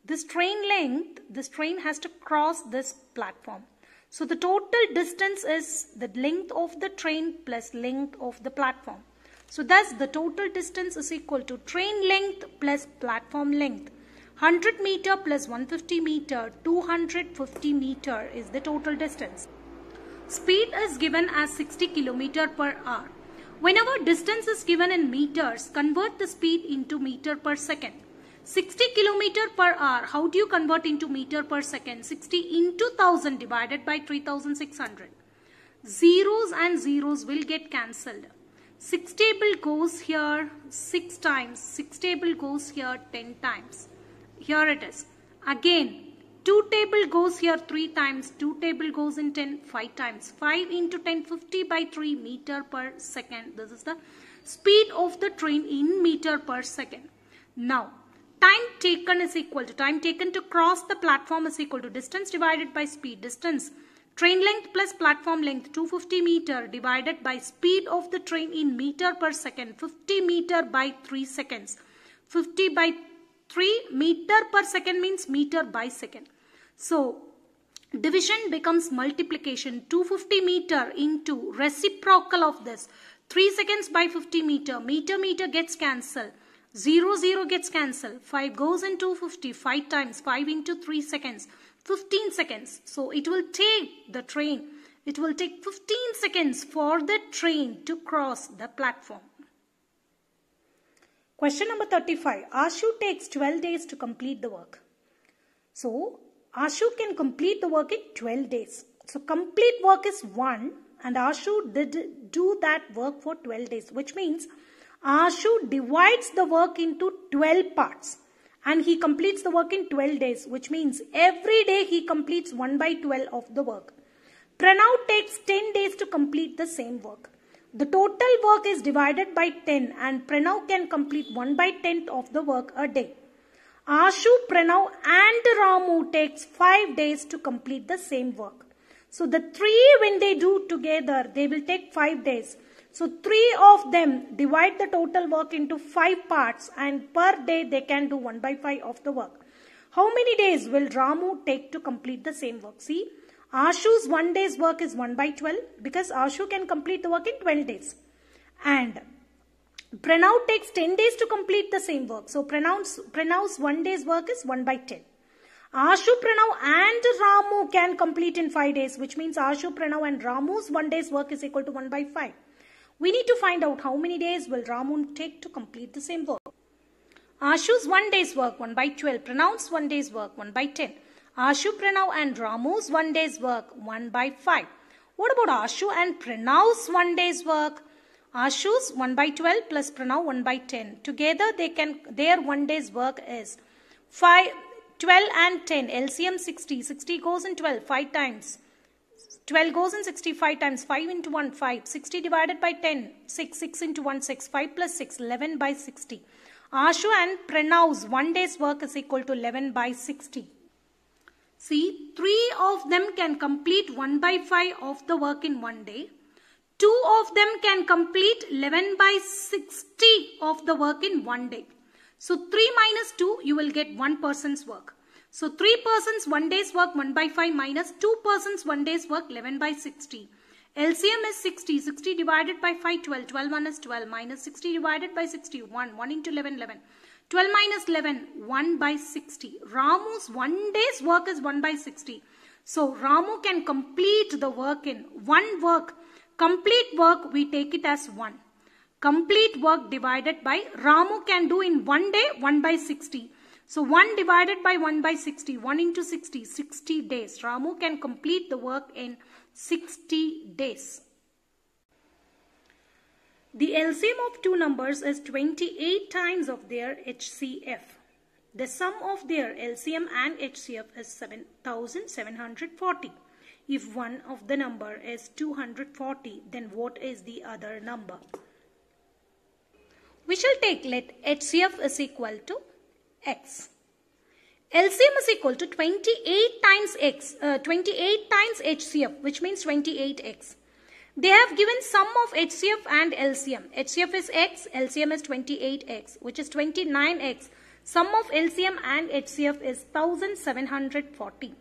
A: length, this train has to cross this platform. So the total distance is the length of the train plus length of the platform. So thus the total distance is equal to train length plus platform length. 100 meter plus 150 meter, 250 meter is the total distance. Speed is given as 60 km per hour. Whenever distance is given in meters, convert the speed into meter per second. 60 km per hour, how do you convert into meter per second? 60 into 1000 divided by 3600. Zeros and zeros will get cancelled. 6 table goes here 6 times, 6 table goes here 10 times. Here it is. Again, 2 table goes here 3 times, 2 table goes in 10 5 times. 5 into 10, 50 by 3 meter per second. This is the speed of the train in meter per second. Now, time taken is equal to, time taken to cross the platform is equal to distance divided by speed. Distance, train length plus platform length, 250 meter divided by speed of the train in meter per second, 50 meter by 3 seconds. 50 by 3 meter per second means meter by second. So, division becomes multiplication. 250 meter into reciprocal of this. 3 seconds by 50 meter. Meter gets cancelled. 0 gets cancelled. 5 goes in 250. 5 times. 5 into 3 seconds. 15 seconds. So, it will take the train. It will take 15 seconds for the train to cross the platform. Question number 35. Ashu takes 12 days to complete the work. So, Ashu can complete the work in 12 days. So, complete work is 1 and Ashu did do that work for 12 days. Which means, Ashu divides the work into 12 parts. And he completes the work in 12 days. Which means, every day he completes 1 by 12 of the work. Pranav takes 10 days to complete the same work. The total work is divided by 10 and Pranav can complete 1 by 10th of the work a day. Ashu, Pranav and Ramu takes 5 days to complete the same work. So the 3 when they do together, they will take 5 days. So 3 of them divide the total work into 5 parts and per day they can do 1 by 5 of the work. How many days will Ramu take to complete the same work? See, Ashu's 1 day's work is 1 by 12 because Ashu can complete the work in 12 days. And Pranav takes 10 days to complete the same work. So Pranav's 1 day's work is 1 by 10. Ashu, Pranav and Ramu can complete in 5 days, which means Ashu, Pranav and Ramu's 1 day's work is equal to 1 by 5. We need to find out how many days will Ramu take to complete the same work. Ashu's 1 day's work 1 by 12. Pranav's 1 day's work 1 by 10. Ashu, Pranav and Ramu's 1 day's work 1 by 5. What about Ashu and Pranav's 1 day's work? Ashu's 1 by 12 plus Pranav 1 by 10. Together their 1 day's work is 5, 12 and 10. LCM 60. 60 goes in 12 5 times. 12 goes in 65 times. 5 into 1 5. 60 divided by 10 6. 6 into 1 6. 5 plus 6 11 by 60. Ashu and Pranav's 1 day's work is equal to 11 by 60. See, 3 of them can complete 1 by 5 of the work in 1 day. 2 of them can complete 11 by 60 of the work in 1 day. So 3 minus 2, you will get 1 person's work. So 3 persons 1 day's work 1 by 5 minus 2 persons 1 day's work 11 by 60. LCM is 60. 60 divided by 5, 12. 12 1 is 12 minus 60 divided by 60. 1 into 11, 11. 12 minus 11, 1 by 60. Ramu's 1 day's work is 1 by 60. So Ramu can complete the work in one work. Complete work, we take it as 1. Complete work divided by, Ramu can do in 1 day, 1 by 60. So 1 divided by 1 by 60, 1 into 60, 60 days. Ramu can complete the work in 60 days. The LCM of two numbers is 28 times of their HCF. The sum of their LCM and HCF is 7,740. If one of the number is 240, then what is the other number? We shall take, let HCF is equal to X. LCM is equal to 28 times X, 28 times HCF, which means 28X. They have given sum of HCF and LCM. HCF is X, LCM is 28X, which is 29X. Sum of LCM and HCF is 1740.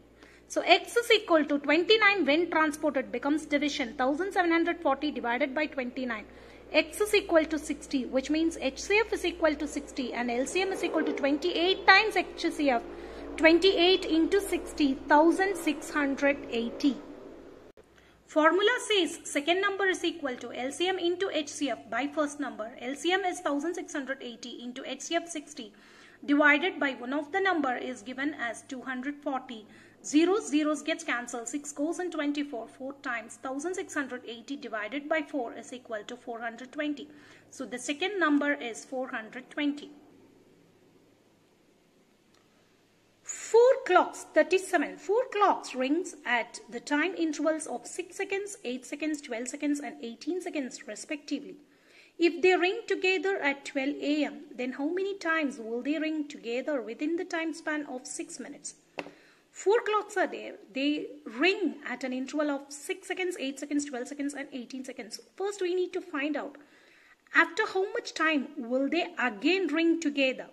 A: So X is equal to 29 when transported becomes division. 1740 divided by 29. X is equal to 60, which means HCF is equal to 60 and LCM is equal to 28 times HCF. 28 into 60, 1680. Formula says second number is equal to LCM into HCF by first number. LCM is 1680 into HCF 60 divided by one of the number is given as 240. Zeros gets cancelled. 6 goes in 24. 4 times 1680 divided by 4 is equal to 420. So the second number is 420. 4 clocks, 37. 4 clocks rings at the time intervals of 6 seconds, 8 seconds, 12 seconds and 18 seconds respectively. If they ring together at 12 a.m., then how many times will they ring together within the time span of 6 minutes? 4 clocks are there. They ring at an interval of 6 seconds, 8 seconds, 12 seconds and 18 seconds. First we need to find out after how much time will they again ring together.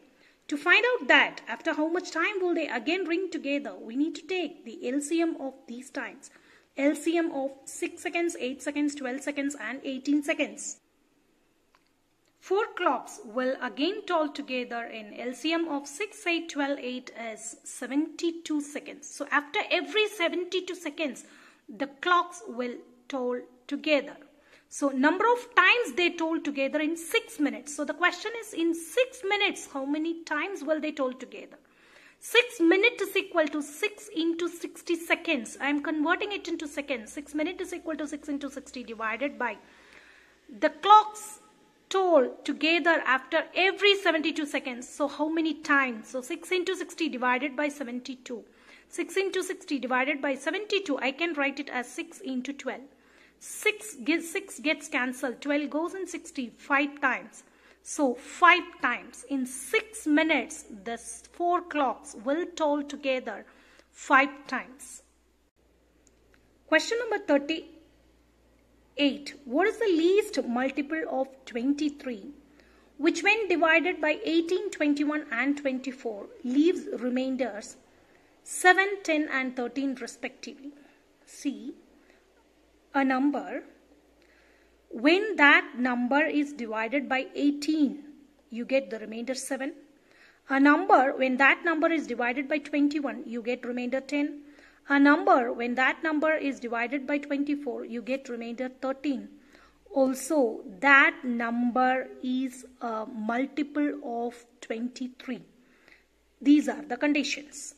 A: To find out that after how much time will they again ring together, we need to take the LCM of these times. LCM of 6 seconds, 8 seconds, 12 seconds and 18 seconds. 4 clocks will again toll together in LCM of 6, 8, 12, 8 is 72 seconds. So after every 72 seconds, the clocks will toll together. So number of times they toll together in 6 minutes. So the question is in 6 minutes, how many times will they toll together? 6 minutes is equal to 6 into 60 seconds. I am converting it into seconds. 6 minutes is equal to 6 into 60 divided by the clocks toll together after every 72 seconds. So how many times? So 6 into 60 divided by 72. 6 into 60 divided by 72. I can write it as 6 into 12. 6 gets cancelled. 12 goes in 60 5 times. So 5 times. In 6 minutes, the 4 clocks will toll together 5 times. Question number 38. What is the least multiple of 23, which when divided by 18, 21 and 24 leaves remainders 7, 10 and 13 respectively? See, a number, when that number is divided by 18, you get the remainder 7. A number, when that number is divided by 21, you get remainder 10. A number, when that number is divided by 24, you get remainder 13. Also, that number is a multiple of 23. These are the conditions.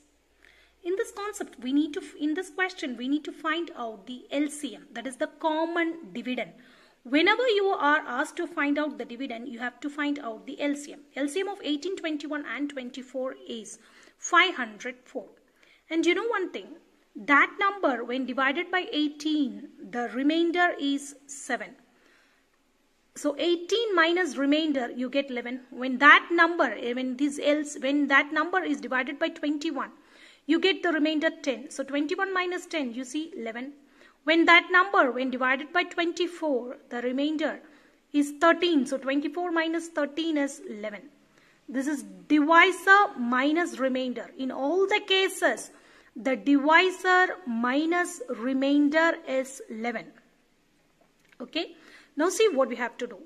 A: In this concept, in this question, we need to find out the LCM, that is the common dividend. Whenever you are asked to find out the dividend, you have to find out the LCM. LCM of 18, 21 and 24 is 504. And you know one thing, that number when divided by 18, the remainder is 7. So 18 minus remainder, you get 11. When that number, when that number is divided by 21, you get the remainder 10. So 21 minus 10, you see 11. When that number, when divided by 24, the remainder is 13. So 24 minus 13 is 11. This is divisor minus remainder. In all the cases, the divisor minus remainder is 11. Okay. Now see what we have to do.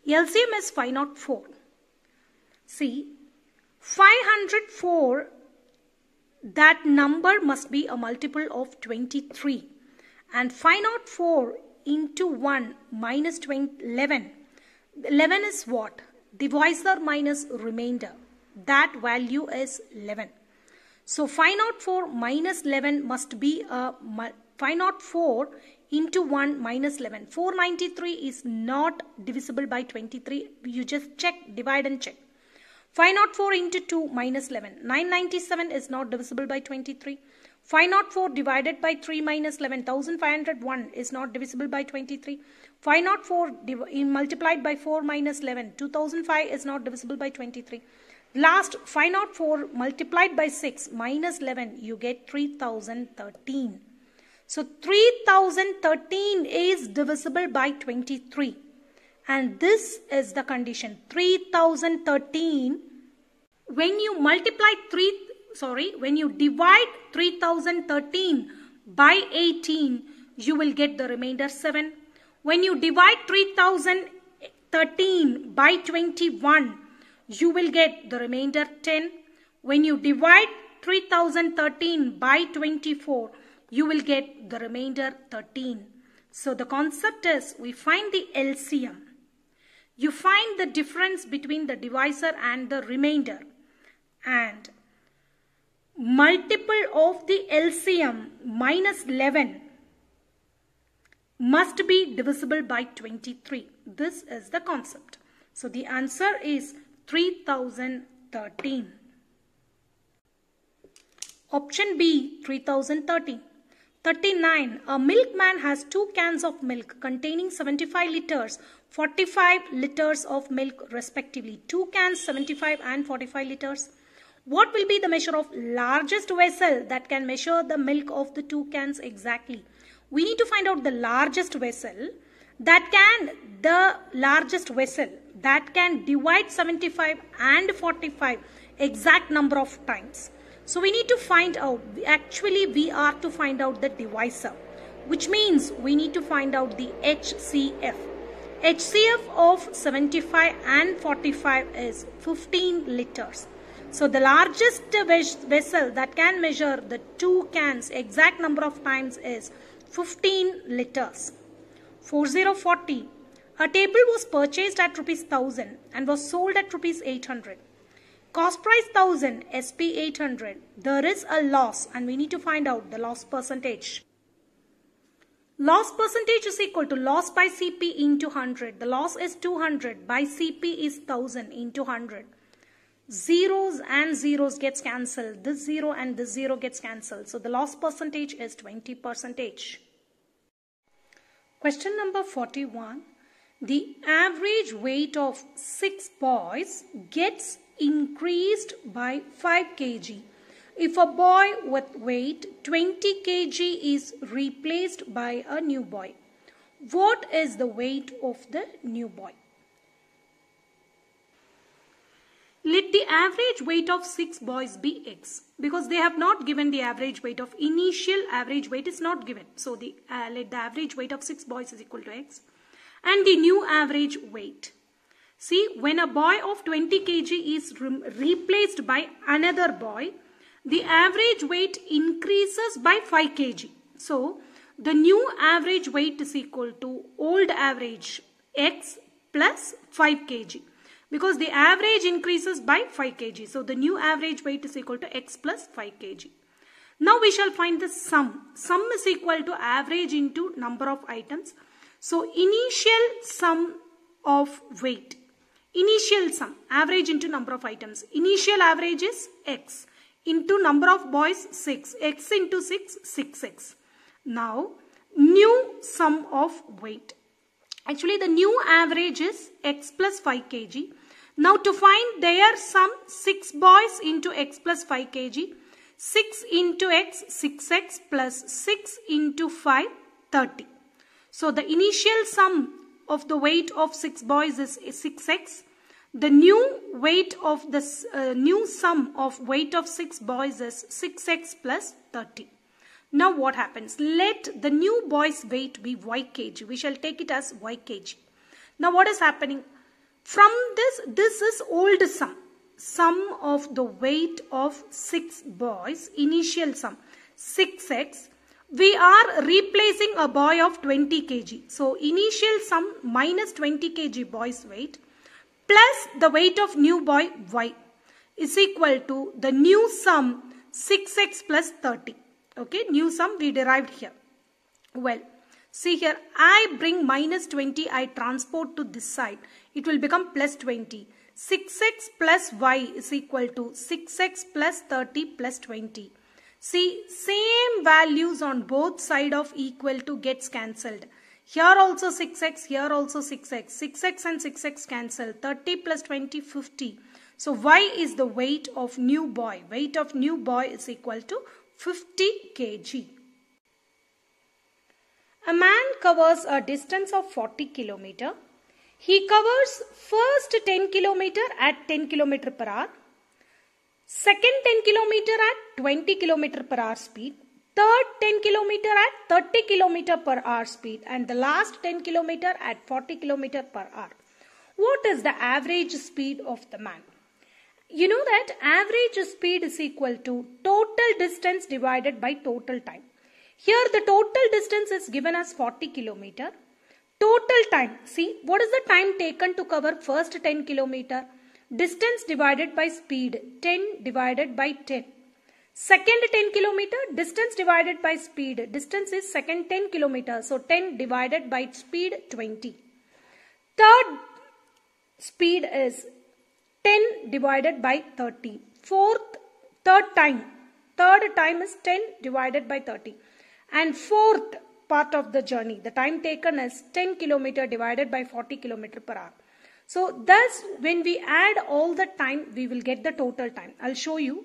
A: LCM is 504. See, 504, that number must be a multiple of 23. And 504 into 1 minus 11. 11 is what? Divisor minus remainder. That value is 11. So 504 minus 11 must be a 504 into 1 minus 11. 493 is not divisible by 23. You just check, divide and check. 504 into 2 minus 11. 997 is not divisible by 23. 504 divided by 3 minus 11. 1501 is not divisible by 23. 504 multiplied by 4 minus 11. 2005 is not divisible by 23. Last, 504 multiplied by 6 minus 11, you get 3013. So 3013 is divisible by 23. And this is the condition. 3013, when you divide 3013 by 18, you will get the remainder 7. When you divide 3013 by 21, you will get the remainder 10. When you divide 3013 by 24, you will get the remainder 13. So the concept is, we find the LCM. You find the difference between the divisor and the remainder. And multiple of the LCM minus 11 must be divisible by 23. This is the concept. So the answer is 3013. Option B, 3013. 39. A milkman has 2 cans of milk containing 75 liters, 45 liters of milk respectively. 2 cans, 75 and 45 liters. What will be the measure of largest vessel that can measure the milk of the 2 cans exactly? We need to find out the largest vessel that can divide 75 and 45 exact number of times. So we need to find out, actually we are to find out the divisor, which means we need to find out the HCF. HCF of 75 and 45 is 15 liters. So the largest vessel that can measure the 2 cans exact number of times is 15 liters. 4040. A table was purchased at ₹1000 and was sold at ₹800. Cost price 1000, SP 800. There is a loss and we need to find out the loss percentage. Loss percentage is equal to loss by CP into 100. The loss is 200 by CP is 1000 into 100. Zeros and zeros gets cancelled. This 0 and this 0 gets cancelled. So the loss percentage is 20%. Question number 41. The average weight of 6 boys gets increased by 5 kg if a boy with weight 20 kg is replaced by a new boy. What is the weight of the new boy? Let the average weight of 6 boys be x, because they have not given the average weight of initial average weight is not given. So let the average weight of 6 boys is equal to x and the new average weight. See, when a boy of 20 kg is replaced by another boy, the average weight increases by 5 kg. So the new average weight is equal to old average x plus 5 kg. Because the average increases by 5 kg. So the new average weight is equal to x plus 5 kg. Now we shall find the sum. Sum is equal to average into number of items. So initial sum of weight. Initial sum, average into number of items. Initial average is x into number of boys 6. X into 6, 6x. Now new sum of weight. Actually the new average is x plus 5 kg. Now to find their sum, 6 boys into x plus 5 kg. 6 into x, 6x plus 6 into 5, 30. So the initial sum of the weight of 6 boys is 6x. The new weight of the new sum of weight of 6 boys is 6x plus 30. Now what happens? Let the new boy's weight be y kg. We shall take it as y kg. Now what is happening? From this is old sum. sum of the weight of 6 boys, initial sum 6x, we are replacing a boy of 20 kg. So initial sum minus 20 kg boy's weight plus the weight of new boy y is equal to the new sum 6x plus 30. Okay, new sum we derived here. Well, see here, I bring minus 20, I transport to this side. It will become plus 20. 6x plus y is equal to 6x plus 30 plus 20. See, same values on both sides of equal to gets cancelled. Here also 6x, here also 6x. 6x and 6x cancel. 30 plus 20, 50. So y is the weight of new boy. Weight of new boy is equal to 50 kg. A man covers a distance of 40 km. He covers first 10 km at 10 km per hour, second 10 km at 20 km per hour speed, third 10 km at 30 km per hour speed, and the last 10 km at 40 km per hour. What is the average speed of the man? You know that average speed is equal to total distance divided by total time. Here the total distance is given as 40 km. Total time, see what is the time taken to cover first 10 km? Distance divided by speed, 10 divided by 10. Second 10 km, distance divided by speed. Distance is second 10 km, so 10 divided by speed, 20. Third speed is 10 divided by 30. Third time is 10 divided by 30. And fourth part of the journey, the time taken is 10 km divided by 40 km per hour. So thus when we add all the time, we will get the total time. I'll show you.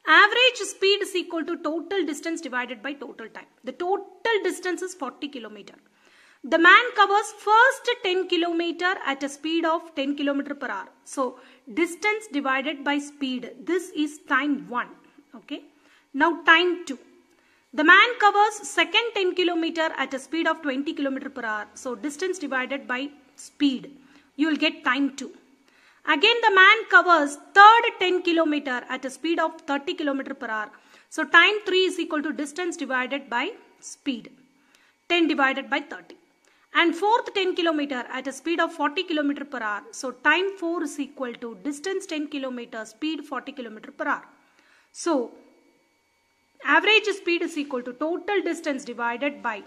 A: Average speed is equal to total distance divided by total time. The total distance is 40 km. The man covers first 10 km at a speed of 10 km per hour. So distance divided by speed, this is time 1. Okay. Now time 2. The man covers second 10 km at a speed of 20 km per hour. So distance divided by speed, you will get time 2. Again the man covers third 10 km at a speed of 30 km per hour. So time 3 is equal to distance divided by speed, 10 divided by 30. And fourth 10 km at a speed of 40 km per hour. So time 4 is equal to distance 10 km, speed 40 km per hour. So average speed is equal to total distance divided by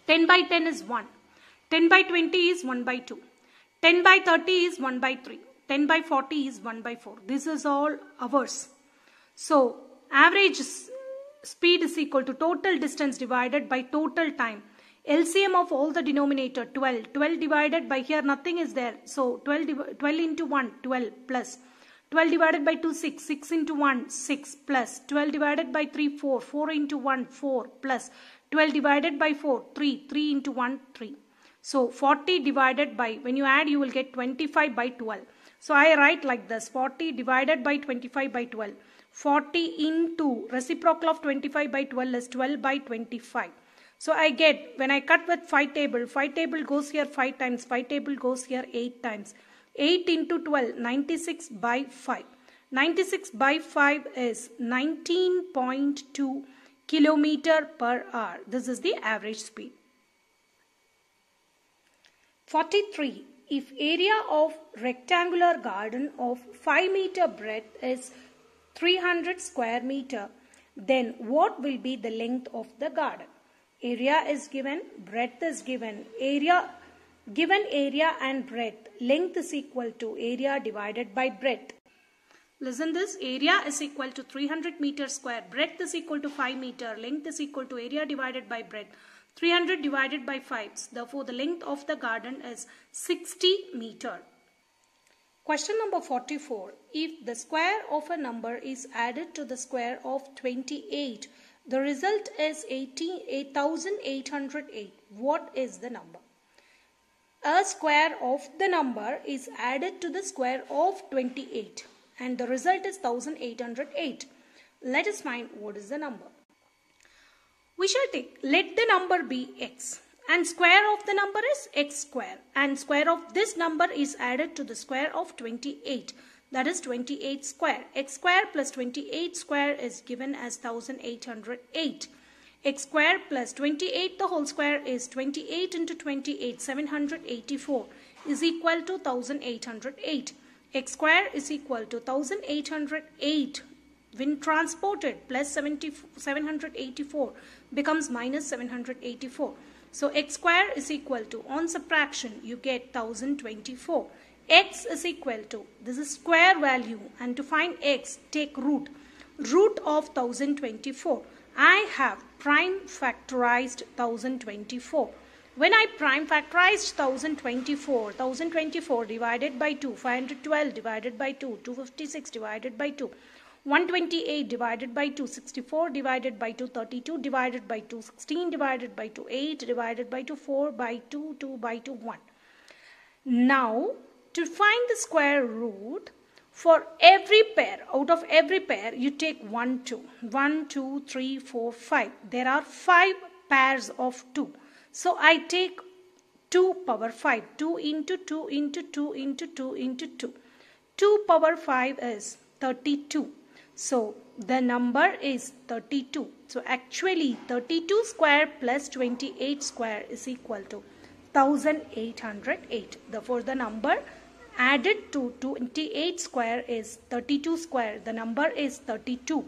A: 10 by 10 is 1, 10 by 20 is 1 by 2, 10 by 30 is 1 by 3, 10 by 40 is 1 by 4. This is all hours. So average speed is equal to total distance divided by total time. LCM of all the denominator 12. 12 divided by here nothing is there. So 12 into 1 12 plus 12 divided by 2 6. 6 into 1 6 plus 12 divided by 3 4. 4 into 1 4 plus 12 divided by 4 3. 3 into 1 3. So 40 divided by, when you add you will get 25 by 12. So I write like this, 40 divided by 25 by 12. 40 into reciprocal of 25 by 12 is 12 by 25. So I get, when I cut with 5 table goes here 5 times, 5 table goes here 8 times. 8 into 12, 96 by 5. 96 by 5 is 19.2 kilometer per hour. This is the average speed. 43. If area of rectangular garden of 5 meter breadth is 300 square meter, then what will be the length of the garden? Area is given, breadth is given. Given area and breadth, length is equal to area divided by breadth. Listen this, area is equal to 300 meter square, breadth is equal to 5 meter, length is equal to area divided by breadth. 300 divided by 5. Therefore, the length of the garden is 60 meter. Question number 44. If the square of a number is added to the square of 28, the result is 8808. What is the number? A square of the number is added to the square of 28 and the result is 1808. Let us find what is the number. We shall take, let the number be x and square of the number is x square and square of this number is added to the square of 28. that is 28 square. X square plus 28 square is given as 1808. X square plus 28 the whole square is 28 into 28, 784 is equal to 1808. X square is equal to 1808 when transported plus 784 becomes minus 784. So x square is equal to, on subtraction you get 1024. X is equal to, this is square value, and to find x take root of 1024. I have prime factorized 1024. When I prime factorized 1024 divided by 2, 512 divided by 2, 256 divided by 2, 128 divided by 2, 64 divided by 2, 32 divided by 2, 16 divided by 2, 8 divided by 2, 4 by 2, 2 by 2, 1. Now, to find the square root, for every pair, out of every pair, you take 1, 2. 1, 2, 3, 4, 5. There are 5 pairs of 2. So, I take 2 power 5. 2 into 2 into 2 into 2 into 2. 2 power 5 is 32. So, the number is 32. So, actually 32 square plus 28 square is equal to 1808. Therefore, the number added to 28 square is 32 square. The number is 32.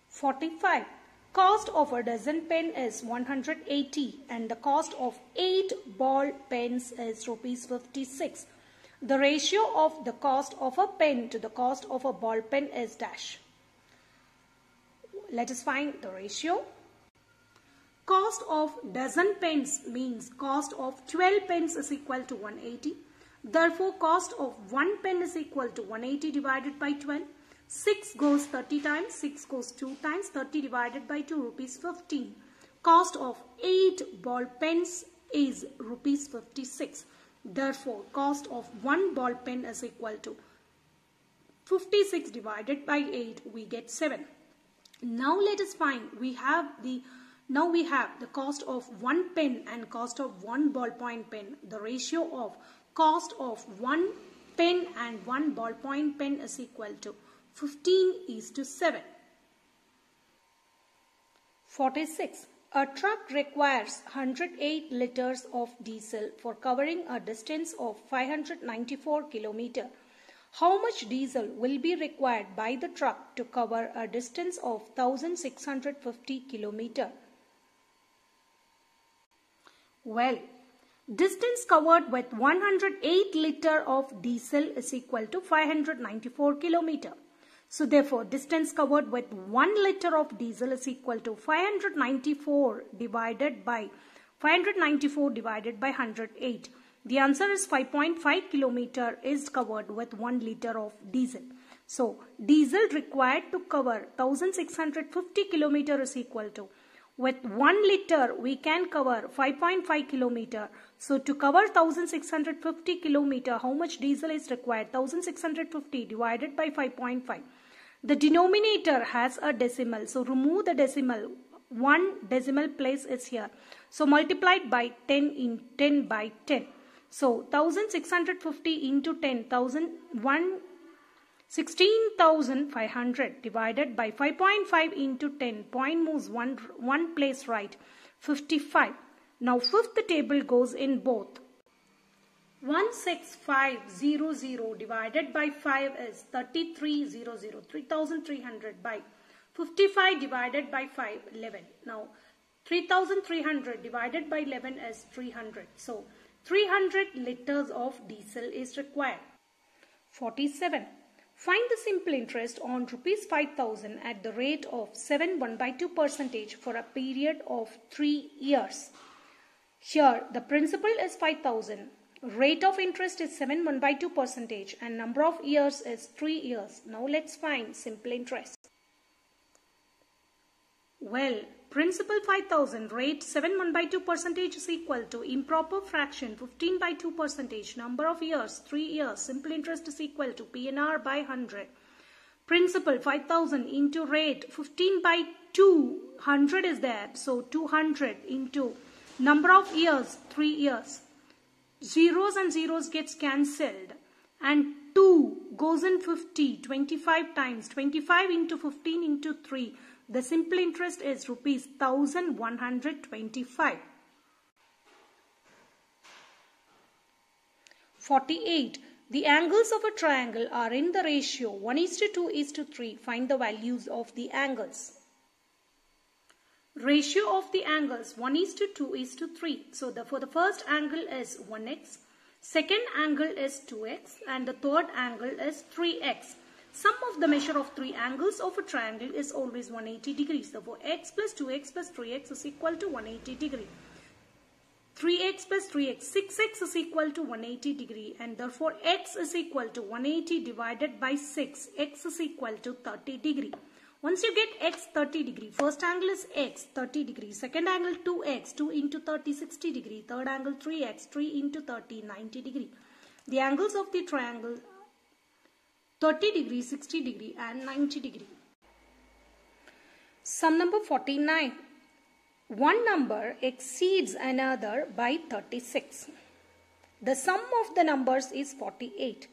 A: 45. Cost of a dozen pen is 180 and the cost of 8 ball pens is rupees 56. The ratio of the cost of a pen to the cost of a ball pen is dash. Let us find the ratio. Cost of dozen pens means cost of 12 pens is equal to 180. Therefore, cost of 1 pen is equal to 180 divided by 12. 6 goes 30 times, 6 goes 2 times, 30 divided by 2, rupees 15. Cost of 8 ball pens is rupees 56. Therefore, cost of 1 ball pen is equal to 56 divided by 8, we get 7. Now let us find, we have the cost of 1 pen and cost of 1 ballpoint pen. The ratio of cost of 1 pen and 1 ballpoint pen is equal to 15:7. 46. A truck requires 108 liters of diesel for covering a distance of 594 km. How much diesel will be required by the truck to cover a distance of 1650 km? Well, distance covered with 108 liter of diesel is equal to 594 km. So therefore, distance covered with 1 liter of diesel is equal to 594 divided by 108. The answer is 5.5 km is covered with 1 liter of diesel. So, diesel required to cover 1650 km is equal to, with 1 liter we can cover 5.5 km. So, to cover 1650 km, how much diesel is required? 1650 divided by 5.5. The denominator has a decimal. So, remove the decimal. 1 decimal place is here. So, multiplied by 10 in 10 by 10. So, 1650 into 10, 16,500 divided by 5.5 into 10. Point moves one place right. 55. Now, fifth table goes in both. 16500 divided by 5 is 3300. 3300 by 55 divided by 5, 11. Now, 3300 divided by 11 is 300. So, 300 liters of diesel is required. 47. Find the simple interest on rupees 5,000 at the rate of 7.1/2% for a period of 3 years. Here, the principal is 5,000. Rate of interest is 7.1/2% and number of years is 3 years. Now let's find simple interest. Well, principal 5,000, rate 7.1/2% is equal to improper fraction 15/2%. Number of years 3 years. Simple interest is equal to PNR by 100. Principal 5,000 into rate 15/2. 100 is there. So 200 into number of years 3 years. Zeros and zeros gets cancelled and 2 goes in 50, 25 times, 25 into 15 into 3. The simple interest is rupees 1125. 48. The angles of a triangle are in the ratio 1:2:3. Find the values of the angles. Ratio of the angles 1:2:3. So for the first angle is 1x, second angle is 2x, and the third angle is 3x. Sum of the measure of three angles of a triangle is always 180 degrees. Therefore, x plus 2x plus 3x is equal to 180 degree. 3x plus 3x, 6x is equal to 180 degree, and therefore x is equal to 180 divided by 6. X is equal to 30 degree. Once you get x 30 degree, first angle is x 30 degree, second angle 2x, 2 into 30 60 degree, third angle 3x, 3 into 30 90 degree. The angles of the triangle 30 degree, 60 degree and 90 degree. Sum number 49. One number exceeds another by 36. The sum of the numbers is 48.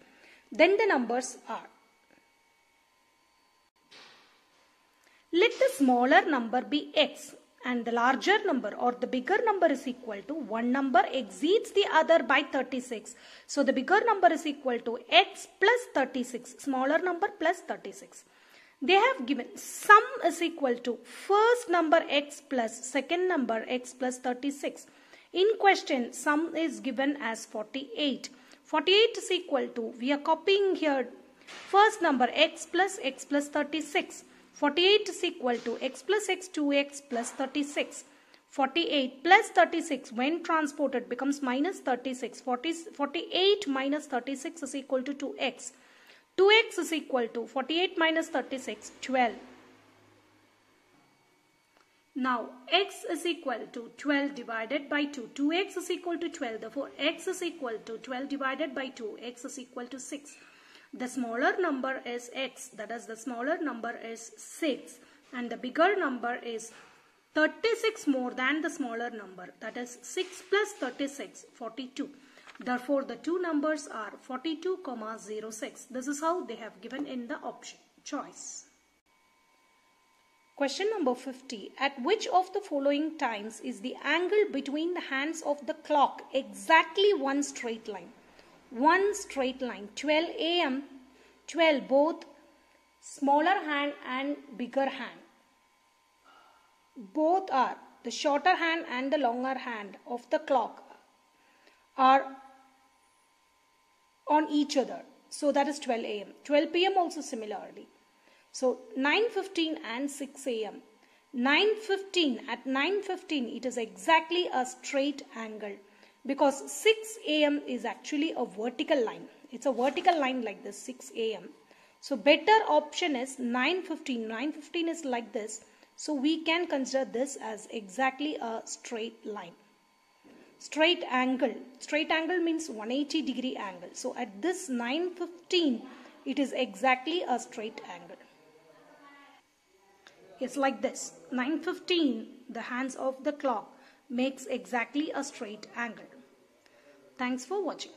A: Then the numbers are. Let the smaller number be x and the larger number or the bigger number is equal to one number exceeds the other by 36. So the bigger number is equal to x plus 36, smaller number plus 36. They have given sum is equal to first number x plus second number x plus 36. In question, sum is given as 48. 48 is equal to, we are copying here first number x plus 36. 48 is equal to x plus x 2x plus 36. 48 plus 36 when transported becomes minus 36. 48 minus 36 is equal to 2x. 2x is equal to 48 minus 36, 12. Now x is equal to 12 divided by 2. 2x is equal to 12. Therefore x is equal to 12 divided by 2. X is equal to 6. The smaller number is x, that is the smaller number is 6, and the bigger number is 36 more than the smaller number, that is 6 plus 36, 42. Therefore the two numbers are 42,06. This is how they have given in the option choice. Question number 50. At which of the following times is the angle between the hands of the clock exactly one straight line? One straight line. 12 a.m. 12 both smaller hand and bigger hand. Both are the shorter hand and the longer hand of the clock are on each other. So that is 12 a.m. 12 p.m. also similarly. So 9:15 and 6 a.m. 9:15 at 9:15 it is exactly a straight angle. Because 6 a.m. is actually a vertical line. It's a vertical line like this, 6 a.m. So better option is 9:15. 9:15 is like this. So we can consider this as exactly a straight line. Straight angle. Straight angle means 180 degree angle. So at this 9:15, it is exactly a straight angle. It's like this. 9:15, the hands of the clock makes exactly a straight angle. Thanks for watching.